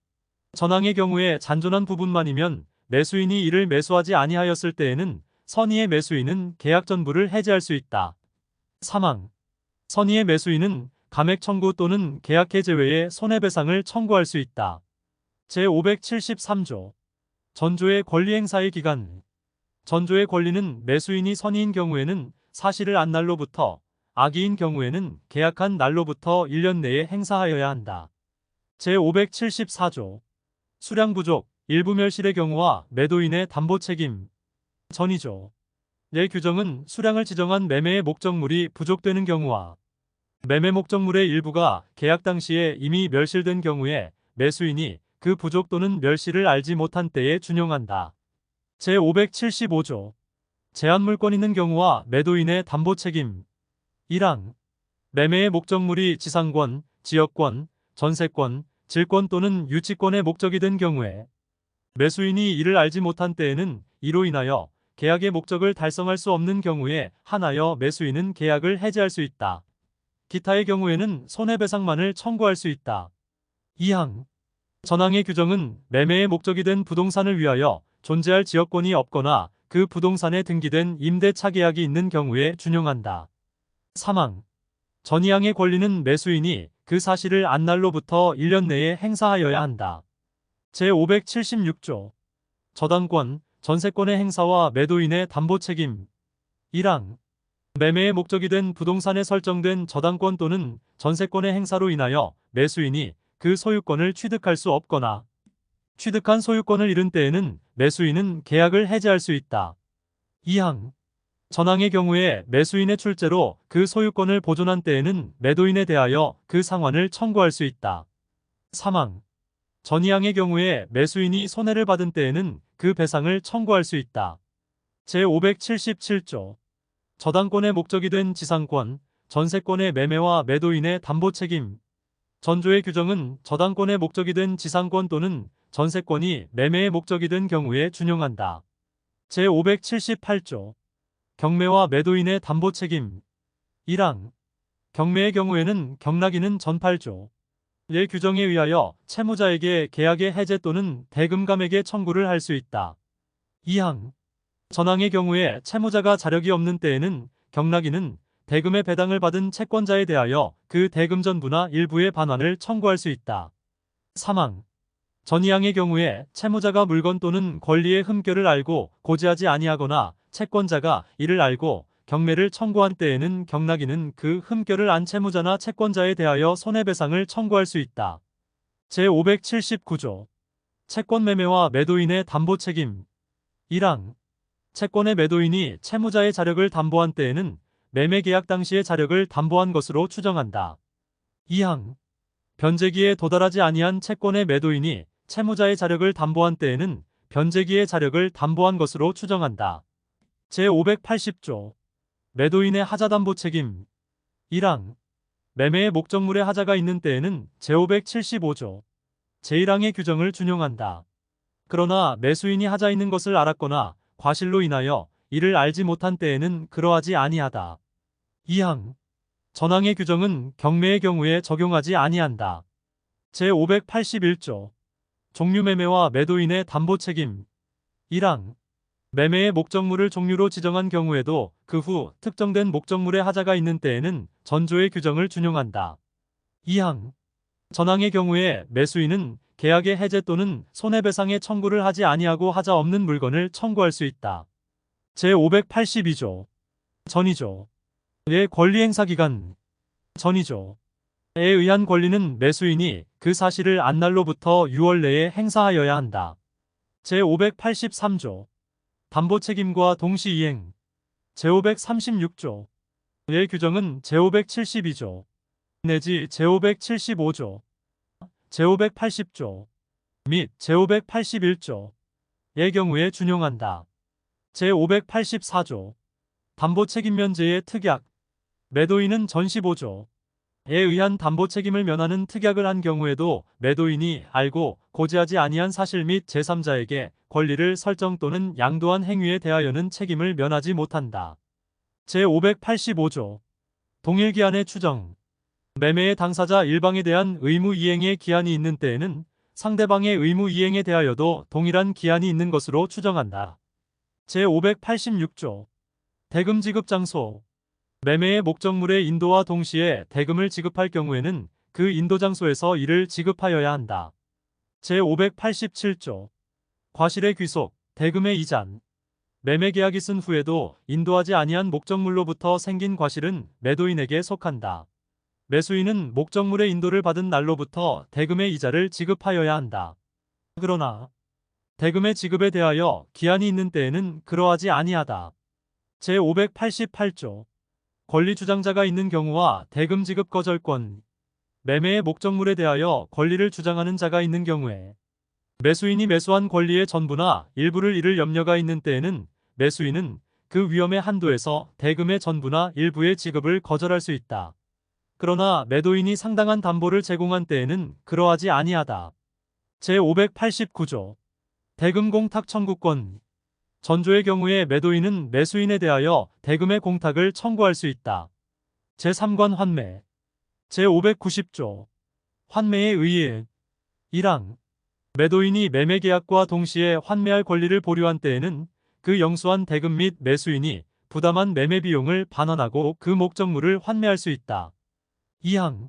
S1: 전항의 경우에 잔존한 부분만이면 매수인이 이를 매수하지 아니하였을 때에는 선의의 매수인은 계약 전부를 해지할 수 있다. 3항. 선의의 매수인은 감액 청구 또는 계약 해제 외에 손해배상을 청구할 수 있다. 제573조 전조의 권리 행사의 기간. 전조의 권리는 매수인이 선의인 경우에는 사실을 안 날로부터, 악의인 경우에는 계약한 날로부터 1년 내에 행사하여야 한다. 제574조 수량 부족, 일부 멸실의 경우와 매도인의 담보 책임. 전이조 규정은 수량을 지정한 매매의 목적물이 부족되는 경우와 매매 목적물의 일부가 계약 당시에 이미 멸실된 경우에 매수인이 그 부족 또는 멸실을 알지 못한 때에 준용한다. 제575조 제한 물권 있는 경우와 매도인의 담보 책임. 1항 매매의 목적물이 지상권, 지역권, 전세권, 질권 또는 유치권의 목적이 된 경우에 매수인이 이를 알지 못한 때에는 이로 인하여 계약의 목적을 달성할 수 없는 경우에 한하여 매수인은 계약을 해지할 수 있다. 기타의 경우에는 손해배상만을 청구할 수 있다. 2항 전항의 규정은 매매의 목적이 된 부동산을 위하여 존재할 지역권이 없거나 그 부동산에 등기된 임대차 계약이 있는 경우에 준용한다. 3항 전이항의 권리는 매수인이 그 사실을 안 날로부터 1년 내에 행사하여야 한다. 제576조 저당권, 전세권의 행사와 매도인의 담보 책임. 1항 매매의 목적이 된 부동산에 설정된 저당권 또는 전세권의 행사로 인하여 매수인이 그 소유권을 취득할 수 없거나 취득한 소유권을 잃은 때에는 매수인은 계약을 해지할 수 있다. 2항 전항의 경우에 매수인의 출재로 그 소유권을 보존한 때에는 매도인에 대하여 그 상환을 청구할 수 있다. 3항 전이항의 경우에 매수인이 손해를 받은 때에는 그 배상을 청구할 수 있다. 제577조 저당권의 목적이 된 지상권, 전세권의 매매와 매도인의 담보 책임. 전조의 규정은 저당권의 목적이 된 지상권 또는 전세권이 매매의 목적이 된 경우에 준용한다. 제578조 경매와 매도인의 담보 책임. 1항 경매의 경우에는 경락인은 전8조 의 규정에 의하여 채무자에게 계약의 해제 또는 대금 감액의 청구를 할 수 있다. 2항 전항의 경우에 채무자가 자력이 없는 때에는 경락인은 대금의 배당을 받은 채권자에 대하여 그 대금 전부나 일부의 반환을 청구할 수 있다. 3항 전이항의 경우에 채무자가 물건 또는 권리의 흠결을 알고 고지하지 아니하거나 채권자가 이를 알고 경매를 청구한 때에는 경락인은 그 흠결을 안 채무자나 채권자에 대하여 손해배상을 청구할 수 있다. 제579조 채권 매매와 매도인의 담보 책임. 1항 채권의 매도인이 채무자의 자력을 담보한 때에는 매매 계약 당시의 자력을 담보한 것으로 추정한다. 2항 변제기에 도달하지 아니한 채권의 매도인이 채무자의 자력을 담보한 때에는 변제기의 자력을 담보한 것으로 추정한다. 제580조 매도인의 하자 담보 책임. 1항 매매의 목적물에 하자가 있는 때에는 제575조 제1항의 규정을 준용한다. 그러나 매수인이 하자 있는 것을 알았거나 과실로 인하여 이를 알지 못한 때에는 그러하지 아니하다. 2항 전항의 규정은 경매의 경우에 적용하지 아니한다. 제581조 종류매매와 매도인의 담보 책임. 1항 매매의 목적물을 종류로 지정한 경우에도 그 후 특정된 목적물에 하자가 있는 때에는 전조의 규정을 준용한다. 2항 전항의 경우에 매수인은 계약의 해제 또는 손해배상의 청구를 하지 아니하고 하자 없는 물건을 청구할 수 있다. 제582조 전이조의 권리행사기간. 전이조에 의한 권리는 매수인이 그 사실을 안 날로부터 6월 내에 행사하여야 한다. 제583조 담보책임과 동시이행. 제536조의 규정은 제572조 내지 제575조, 제580조 및 제581조의 경우에 준용한다. 제584조 담보책임면제의 특약. 매도인은 전15조에 의한 담보책임을 면하는 특약을 한 경우에도 매도인이 알고 고지하지 아니한 사실 및 제3자에게 권리를 설정 또는 양도한 행위에 대하여는 책임을 면하지 못한다. 제585조 동일기한의 추정. 매매의 당사자 일방에 대한 의무 이행의 기한이 있는 때에는 상대방의 의무 이행에 대하여도 동일한 기한이 있는 것으로 추정한다. 제586조 대금 지급 장소. 매매의 목적물의 인도와 동시에 대금을 지급할 경우에는 그 인도 장소에서 이를 지급하여야 한다. 제587조 과실의 귀속, 대금의 이잔. 매매 계약이 쓴 후에도 인도하지 아니한 목적물로부터 생긴 과실은 매도인에게 속한다. 매수인은 목적물의 인도를 받은 날로부터 대금의 이자를 지급하여야 한다. 그러나 대금의 지급에 대하여 기한이 있는 때에는 그러하지 아니하다. 제588조 권리 주장자가 있는 경우와 대금 지급 거절권. 매매의 목적물에 대하여 권리를 주장하는 자가 있는 경우에 매수인이 매수한 권리의 전부나 일부를 잃을 염려가 있는 때에는 매수인은 그 위험의 한도에서 대금의 전부나 일부의 지급을 거절할 수 있다. 그러나 매도인이 상당한 담보를 제공한 때에는 그러하지 아니하다. 제589조 대금 공탁 청구권. 전조의 경우에 매도인은 매수인에 대하여 대금의 공탁을 청구할 수 있다. 제3관 환매. 제590조 환매의 의의. 1항 매도인이 매매 계약과 동시에 환매할 권리를 보류한 때에는 그 영수한 대금 및 매수인이 부담한 매매 비용을 반환하고 그 목적물을 환매할 수 있다. 2항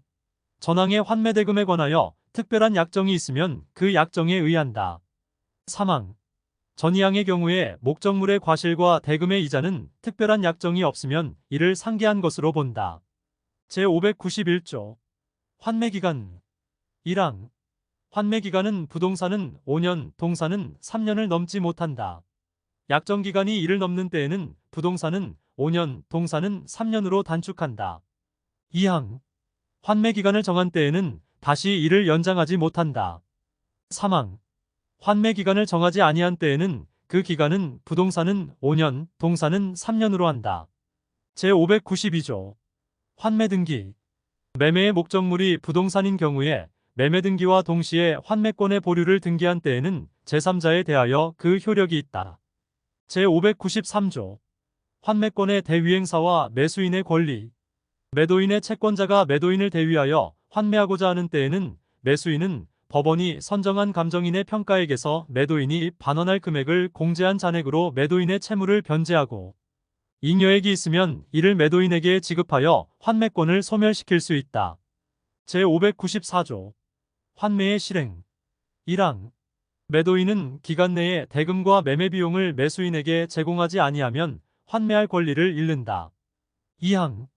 S1: 전항의 환매 대금에 관하여 특별한 약정이 있으면 그 약정에 의한다. 3항 전이항의 경우에 목적물의 과실과 대금의 이자는 특별한 약정이 없으면 이를 상계한 것으로 본다. 제591조 환매기간. 1항 환매기간은 부동산은 5년, 동산은 3년을 넘지 못한다. 약정기간이 이를 넘는 때에는 부동산은 5년, 동산은 3년으로 단축한다. 2항 환매기간을 정한 때에는 다시 이를 연장하지 못한다. 3항 환매기간을 정하지 아니한 때에는 그 기간은 부동산은 5년, 동산은 3년으로 한다. 제592조 환매등기. 매매의 목적물이 부동산인 경우에 매매등기와 동시에 환매권의 보류를 등기한 때에는 제3자에 대하여 그 효력이 있다. 제593조 환매권의 대위행사와 매수인의 권리. 매도인의 채권자가 매도인을 대위하여 환매하고자 하는 때에는 매수인은 법원이 선정한 감정인의 평가액에서 매도인이 반환할 금액을 공제한 잔액으로 매도인의 채무를 변제하고 잉여액이 있으면 이를 매도인에게 지급하여 환매권을 소멸시킬 수 있다. 제594조 환매의 실행. 1항 매도인은 기간 내에 대금과 매매 비용을 매수인에게 제공하지 아니하면 환매할 권리를 잃는다. 2항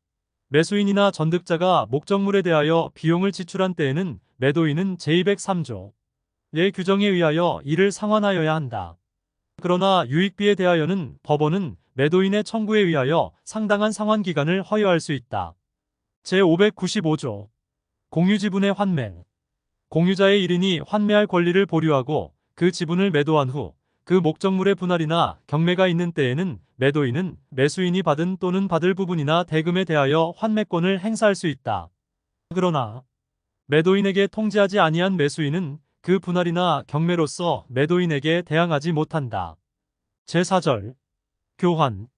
S1: 매수인이나 전득자가 목적물에 대하여 비용을 지출한 때에는 매도인은 제203조 의 규정에 의하여 이를 상환하여야 한다. 그러나 유익비에 대하여는 법원은 매도인의 청구에 의하여 상당한 상환 기간을 허용할 수 있다. 제595조 공유지분의 환매. 공유자의 1인이 환매할 권리를 보류하고 그 지분을 매도한 후 그 목적물의 분할이나 경매가 있는 때에는 매도인은 매수인이 받은 또는 받을 부분이나 대금에 대하여 환매권을 행사할 수 있다. 그러나 매도인에게 통지하지 아니한 매수인은 그 분할이나 경매로서 매도인에게 대항하지 못한다. 제4절 교환.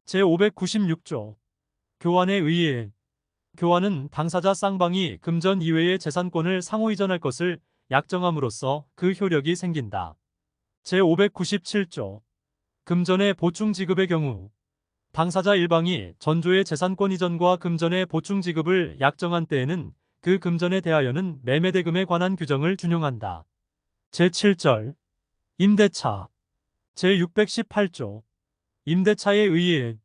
S1: 제596조 교환의 의의. 교환은 당사자 쌍방이 금전 이외의 재산권을 상호 이전할 것을 약정함으로써 그 효력이 생긴다. 제597조 금전의 보충 지급의 경우 당사자 일방이 전조의 재산권 이전과 금전의 보충 지급을 약정한 때에는 그 금전에 대하여는 매매대금에 관한 규정을 준용한다. 제7절 임대차. 제618조 임대차의 의의.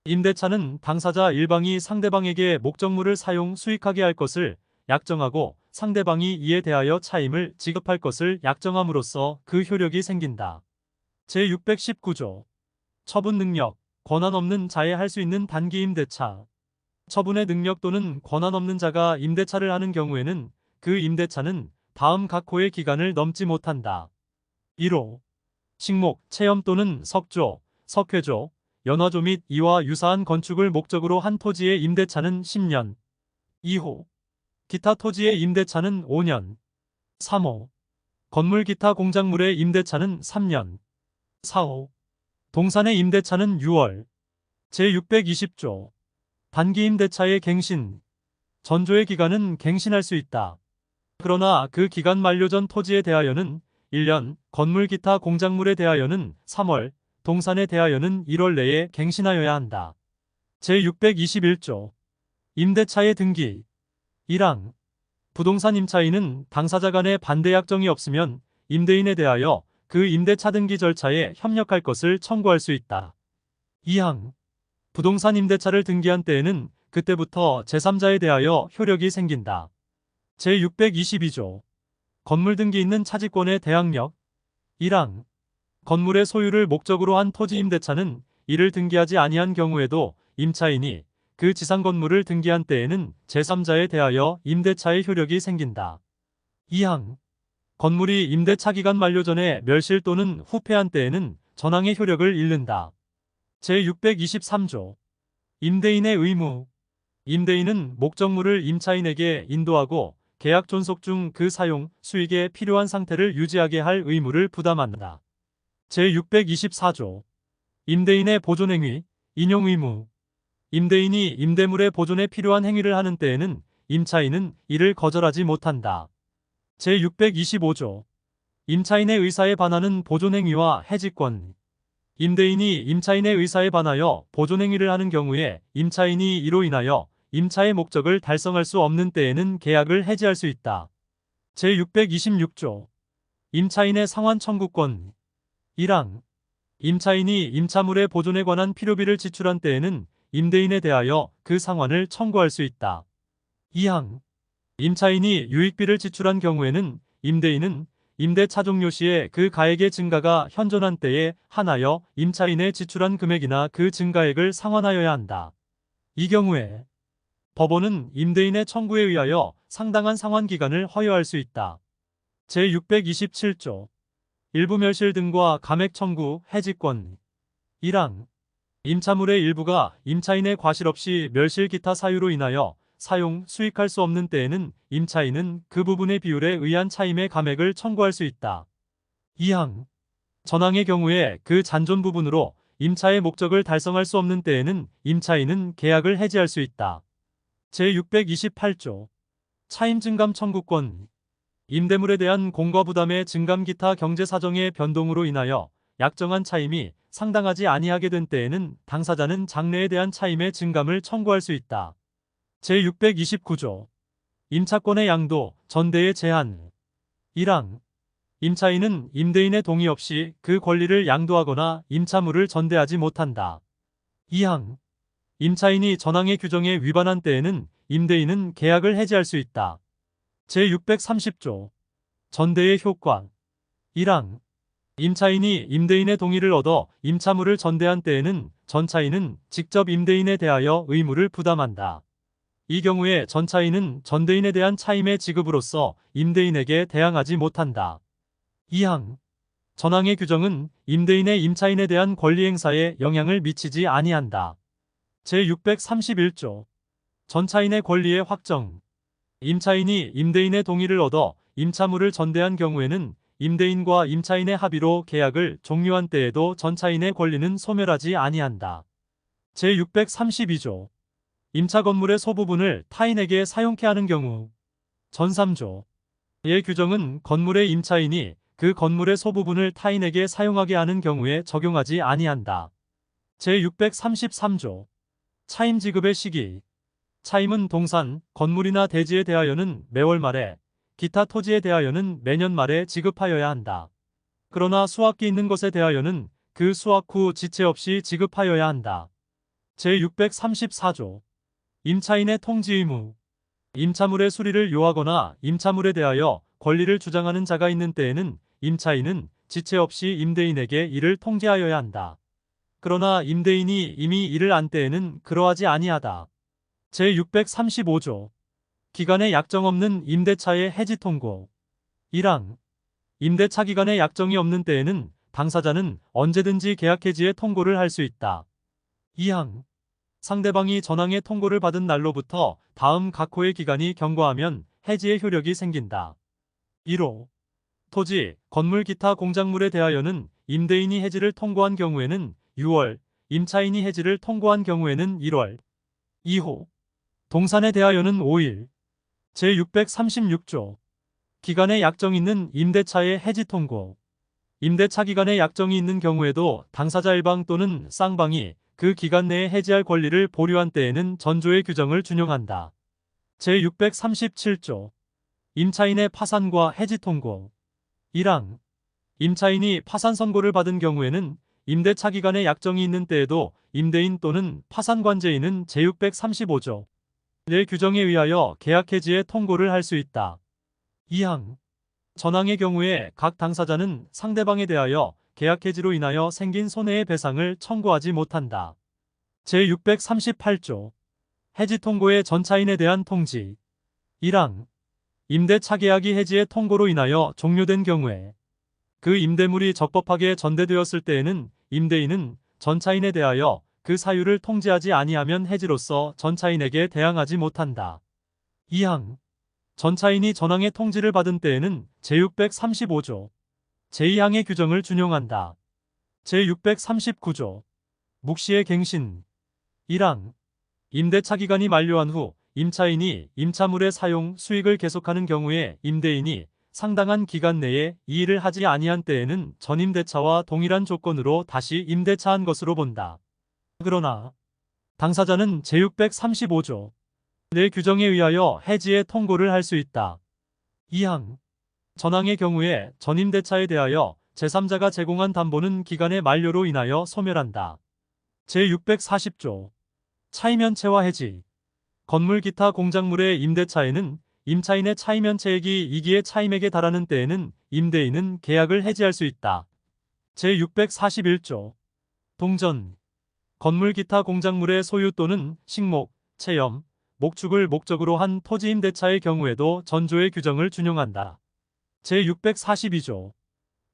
S1: 임대차는 당사자 일방이 상대방에게 목적물을 사용 수익하게 할 것을 약정하고 상대방이 이에 대하여 차임을 지급할 것을 약정함으로써 그 효력이 생긴다. 제619조 처분 능력. 권한 없는 자에 할 수 있는 단기 임대차. 처분의 능력 또는 권한 없는 자가 임대차를 하는 경우에는 그 임대차는 다음 각 호의 기간을 넘지 못한다. 1호 식목, 체험 또는 석조, 석회조, 연화조 및 이와 유사한 건축을 목적으로 한 토지의 임대차는 10년. 2호 기타 토지의 임대차는 5년. 3호 건물 기타 공작물의 임대차는 3년. 4호 동산의 임대차는 6월. 제620조 단기 임대차의 갱신. 전조의 기간은 갱신할 수 있다. 그러나 그 기간 만료 전 토지에 대하여는 1년, 건물 기타 공작물에 대하여는 3월, 동산에 대하여는 1월 내에 갱신하여야 한다. 제621조 임대차의 등기 1항 부동산 임차인은 당사자 간의 반대 약정이 없으면 임대인에 대하여 그 임대차 등기 절차에 협력할 것을 청구할 수 있다. 2항 부동산 임대차를 등기한 때에는 그때부터 제3자에 대하여 효력이 생긴다. 제622조 건물 등기 있는 차지권의 대항력 1항 건물의 소유를 목적으로 한 토지 임대차는 이를 등기하지 아니한 경우에도 임차인이 그 지상 건물을 등기한 때에는 제3자에 대하여 임대차의 효력이 생긴다. 2항 건물이 임대차 기간 만료 전에 멸실 또는 후폐한 때에는 전항의 효력을 잃는다. 제623조 임대인의 의무 임대인은 목적물을 임차인에게 인도하고 계약 존속 중 그 사용, 수익에 필요한 상태를 유지하게 할 의무를 부담한다. 제624조 임대인의 보존행위, 인용 의무 임대인이 임대물의 보존에 필요한 행위를 하는 때에는 임차인은 이를 거절하지 못한다. 제625조 임차인의 의사에 반하는 보존행위와 해지권 임대인이 임차인의 의사에 반하여 보존행위를 하는 경우에 임차인이 이로 인하여 임차의 목적을 달성할 수 없는 때에는 계약을 해지할 수 있다. 제626조 임차인의 상환 청구권 1항 임차인이 임차물의 보존에 관한 필요비를 지출한 때에는 임대인에 대하여 그 상환을 청구할 수 있다. 2항 임차인이 유익비를 지출한 경우에는 임대인은 임대차 종료 시에 그 가액의 증가가 현존한 때에 한하여 임차인의 지출한 금액이나 그 증가액을 상환하여야 한다. 이 경우에 법원은 임대인의 청구에 의하여 상당한 상환 기간을 허용할 수 있다. 제627조 일부 멸실 등과 감액 청구, 해지권 1항 임차물의 일부가 임차인의 과실 없이 멸실 기타 사유로 인하여 사용, 수익할 수 없는 때에는 임차인은 그 부분의 비율에 의한 차임의 감액을 청구할 수 있다. 2항 전항의 경우에 그 잔존 부분으로 임차의 목적을 달성할 수 없는 때에는 임차인은 계약을 해지할 수 있다. 제628조 차임 증감 청구권 임대물에 대한 공과 부담의 증감 기타 경제 사정의 변동으로 인하여 약정한 차임이 상당하지 아니하게 된 때에는 당사자는 장래에 대한 차임의 증감을 청구할 수 있다. 제629조 임차권의 양도, 전대의 제한 1항 임차인은 임대인의 동의 없이 그 권리를 양도하거나 임차물을 전대하지 못한다. 2항 임차인이 전항의 규정에 위반한 때에는 임대인은 계약을 해지할 수 있다. 제630조 전대의 효과 1항 임차인이 임대인의 동의를 얻어 임차물을 전대한 때에는 전차인은 직접 임대인에 대하여 의무를 부담한다. 이 경우에 전차인은 전대인에 대한 차임의 지급으로서 임대인에게 대항하지 못한다. 2항 전항의 규정은 임대인의 임차인에 대한 권리 행사에 영향을 미치지 아니한다. 제631조 전차인의 권리의 확정 임차인이 임대인의 동의를 얻어 임차물을 전대한 경우에는 임대인과 임차인의 합의로 계약을 종료한 때에도 전차인의 권리는 소멸하지 아니한다. 제632조 임차 건물의 소부분을 타인에게 사용케 하는 경우 전3조의 규정은 건물의 임차인이 그 건물의 소부분을 타인에게 사용하게 하는 경우에 적용하지 아니한다. 제633조 차임 지급의 시기 차임은 동산, 건물이나 대지에 대하여는 매월 말에 기타 토지에 대하여는 매년 말에 지급하여야 한다. 그러나 수확기 있는 것에 대하여는 그 수확 후 지체 없이 지급하여야 한다. 제634조 임차인의 통지 의무 임차물의 수리를 요하거나 임차물에 대하여 권리를 주장하는 자가 있는 때에는 임차인은 지체 없이 임대인에게 이를 통지하여야 한다. 그러나 임대인이 이미 이를 안 때에는 그러하지 아니하다. 제635조 기간에 약정 없는 임대차의 해지 통고 1항 임대차 기간에 약정이 없는 때에는 당사자는 언제든지 계약 해지의 통고를 할 수 있다. 2항 상대방이 전항의 통고를 받은 날로부터 다음 각 호의 기간이 경과하면 해지의 효력이 생긴다. 1호 토지, 건물 기타 공작물에 대하여는 임대인이 해지를 통고한 경우에는 6월, 임차인이 해지를 통고한 경우에는 1월. 2호 동산에 대하여는 5일. 제636조 기간에 약정 있는 임대차의 해지 통고 임대차 기간에 약정이 있는 경우에도 당사자 일방 또는 쌍방이 그 기간 내에 해지할 권리를 보류한 때에는 전조의 규정을 준용한다. 제637조 임차인의 파산과 해지 통고 1항 임차인이 파산 선고를 받은 경우에는 임대차 기간에 약정이 있는 때에도 임대인 또는 파산관제인은 제635조 의 규정에 의하여 계약 해지의 통고를 할 수 있다. 2항 전항의 경우에 각 당사자는 상대방에 대하여 계약 해지로 인하여 생긴 손해의 배상을 청구하지 못한다. 제638조 해지 통고의 전차인에 대한 통지 1항 임대차 계약이 해지의 통고로 인하여 종료된 경우에 그 임대물이 적법하게 전대되었을 때에는 임대인은 전차인에 대하여 그 사유를 통지하지 아니하면 해지로서 전차인에게 대항하지 못한다. 2항 전차인이 전항의 통지를 받은 때에는 제635조 제2항의 규정을 준용한다. 제639조 묵시의 갱신 1항 임대차 기간이 만료한 후 임차인이 임차물의 사용, 수익을 계속하는 경우에 임대인이 상당한 기간 내에 이 일을 하지 아니한 때에는 전임대차와 동일한 조건으로 다시 임대차한 것으로 본다. 그러나 당사자는 제635조 내 규정에 의하여 해지의 통고를 할 수 있다. 2항 전항의 경우에 전임대차에 대하여 제3자가 제공한 담보는 기간의 만료로 인하여 소멸한다. 제640조 차이면체와 해지 건물 기타 공작물의 임대차에는 임차인의 차이면체액이 이기의 차임액에 달하는 때에는 임대인은 계약을 해지할 수 있다. 제641조 동전 건물 기타 공작물의 소유 또는 식목, 체험, 목축을 목적으로 한 토지 임대차의 경우에도 전조의 규정을 준용한다. 제642조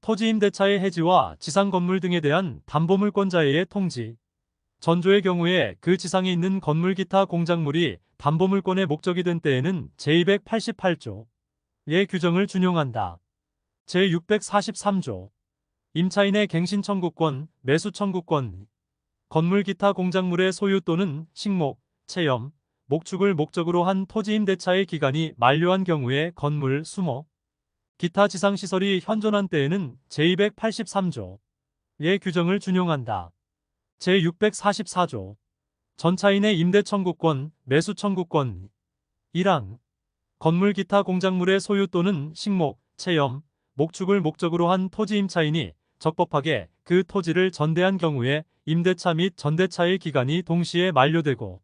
S1: 토지 임대차의 해지와 지상 건물 등에 대한 담보물권자의 통지 전조의 경우에 그 지상에 있는 건물 기타 공작물이 담보물권의 목적이 된 때에는 제288조의 규정을 준용한다. 제643조 임차인의 갱신 청구권, 매수 청구권 건물 기타 공작물의 소유 또는 식목, 체험, 목축을 목적으로 한 토지 임대차의 기간이 만료한 경우에 건물, 수목, 기타 지상시설이 현존한 때에는 제283조의 규정을 준용한다. 제644조 전차인의 임대 청구권, 매수 청구권 1항 건물 기타 공작물의 소유 또는 식목, 체험, 목축을 목적으로 한 토지 임차인이 적법하게 그 토지를 전대한 경우에 임대차 및 전대차의 기간이 동시에 만료되고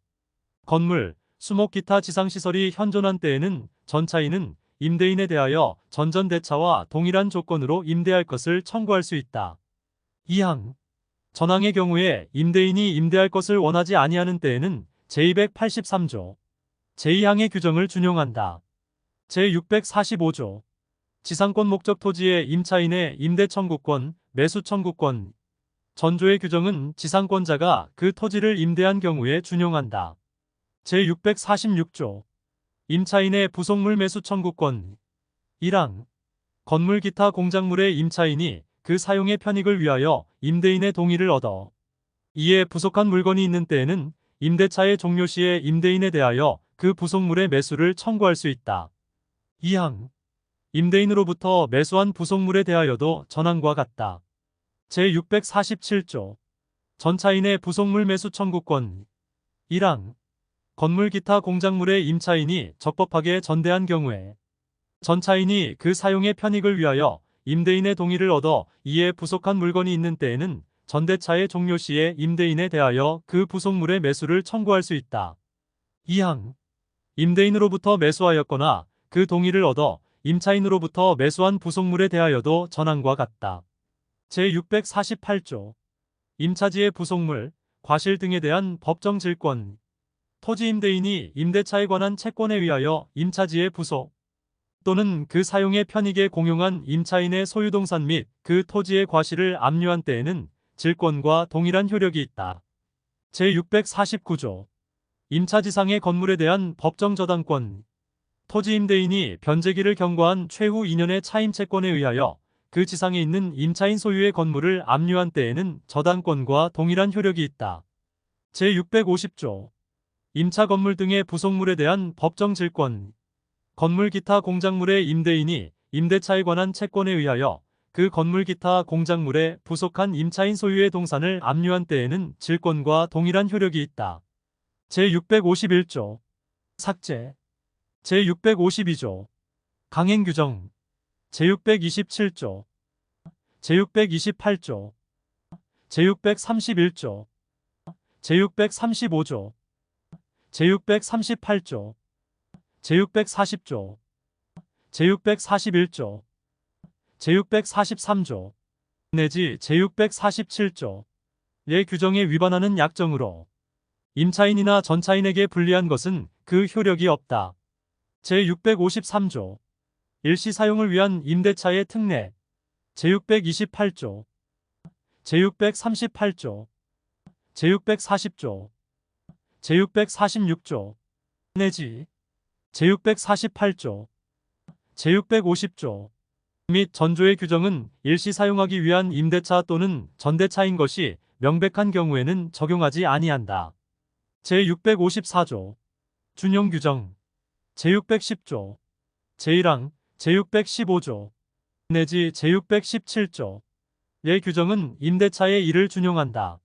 S1: 건물, 수목 기타 지상시설이 현존한 때에는 전차인은 임대인에 대하여 전전대차와 동일한 조건으로 임대할 것을 청구할 수 있다. 2항 전항의 경우에 임대인이 임대할 것을 원하지 아니하는 때에는 제283조 제2항의 규정을 준용한다. 제645조 지상권 목적 토지의 임차인의 임대 청구권, 매수 청구권 전조의 규정은 지상권자가 그 토지를 임대한 경우에 준용한다. 제646조 임차인의 부속물 매수 청구권 1항 건물 기타 공작물의 임차인이 그 사용의 편익을 위하여 임대인의 동의를 얻어 이에 부속한 물건이 있는 때에는 임대차의 종료 시에 임대인에 대하여 그 부속물의 매수를 청구할 수 있다. 2항 임대인으로부터 매수한 부속물에 대하여도 전항과 같다. 제647조 전차인의 부속물 매수 청구권 1항 건물 기타 공작물의 임차인이 적법하게 전대한 경우에 전차인이 그 사용의 편익을 위하여 임대인의 동의를 얻어 이에 부속한 물건이 있는 때에는 전대차의 종료 시에 임대인에 대하여 그 부속물의 매수를 청구할 수 있다. 2항 임대인으로부터 매수하였거나 그 동의를 얻어 임차인으로부터 매수한 부속물에 대하여도 전항과 같다. 제648조 임차지의 부속물, 과실 등에 대한 법정 질권 토지 임대인이 임대차에 관한 채권에 의하여 임차지의 부속 또는 그 사용의 편익에 공용한 임차인의 소유동산 및 그 토지의 과실을 압류한 때에는 질권과 동일한 효력이 있다. 제649조 임차지상의 건물에 대한 법정 저당권 토지 임대인이 변제기를 경과한 최후 2년의 차임채권에 의하여 그 지상에 있는 임차인 소유의 건물을 압류한 때에는 저당권과 동일한 효력이 있다. 제650조 임차 건물 등의 부속물에 대한 법정 질권 건물 기타 공작물의 임대인이 임대차에 관한 채권에 의하여 그 건물 기타 공작물에 부속한 임차인 소유의 동산을 압류한 때에는 질권과 동일한 효력이 있다. 제651조 삭제 제652조 강행규정 제627조 제628조 제631조 제635조 제638조 제640조 제641조 제643조 내지 제647조 의 규정에 위반하는 약정으로 임차인이나 전차인에게 불리한 것은 그 효력이 없다. 제653조 일시 사용을 위한 임대차의 특례 제628조 제638조 제640조 제646조 내지 제648조 제650조 및 전조의 규정은 일시 사용하기 위한 임대차 또는 전대차인 것이 명백한 경우에는 적용하지 아니한다. 제654조 준용규정 제610조 제1항 제615조 내지 제617조 의 규정은 임대차의 일을 준용한다.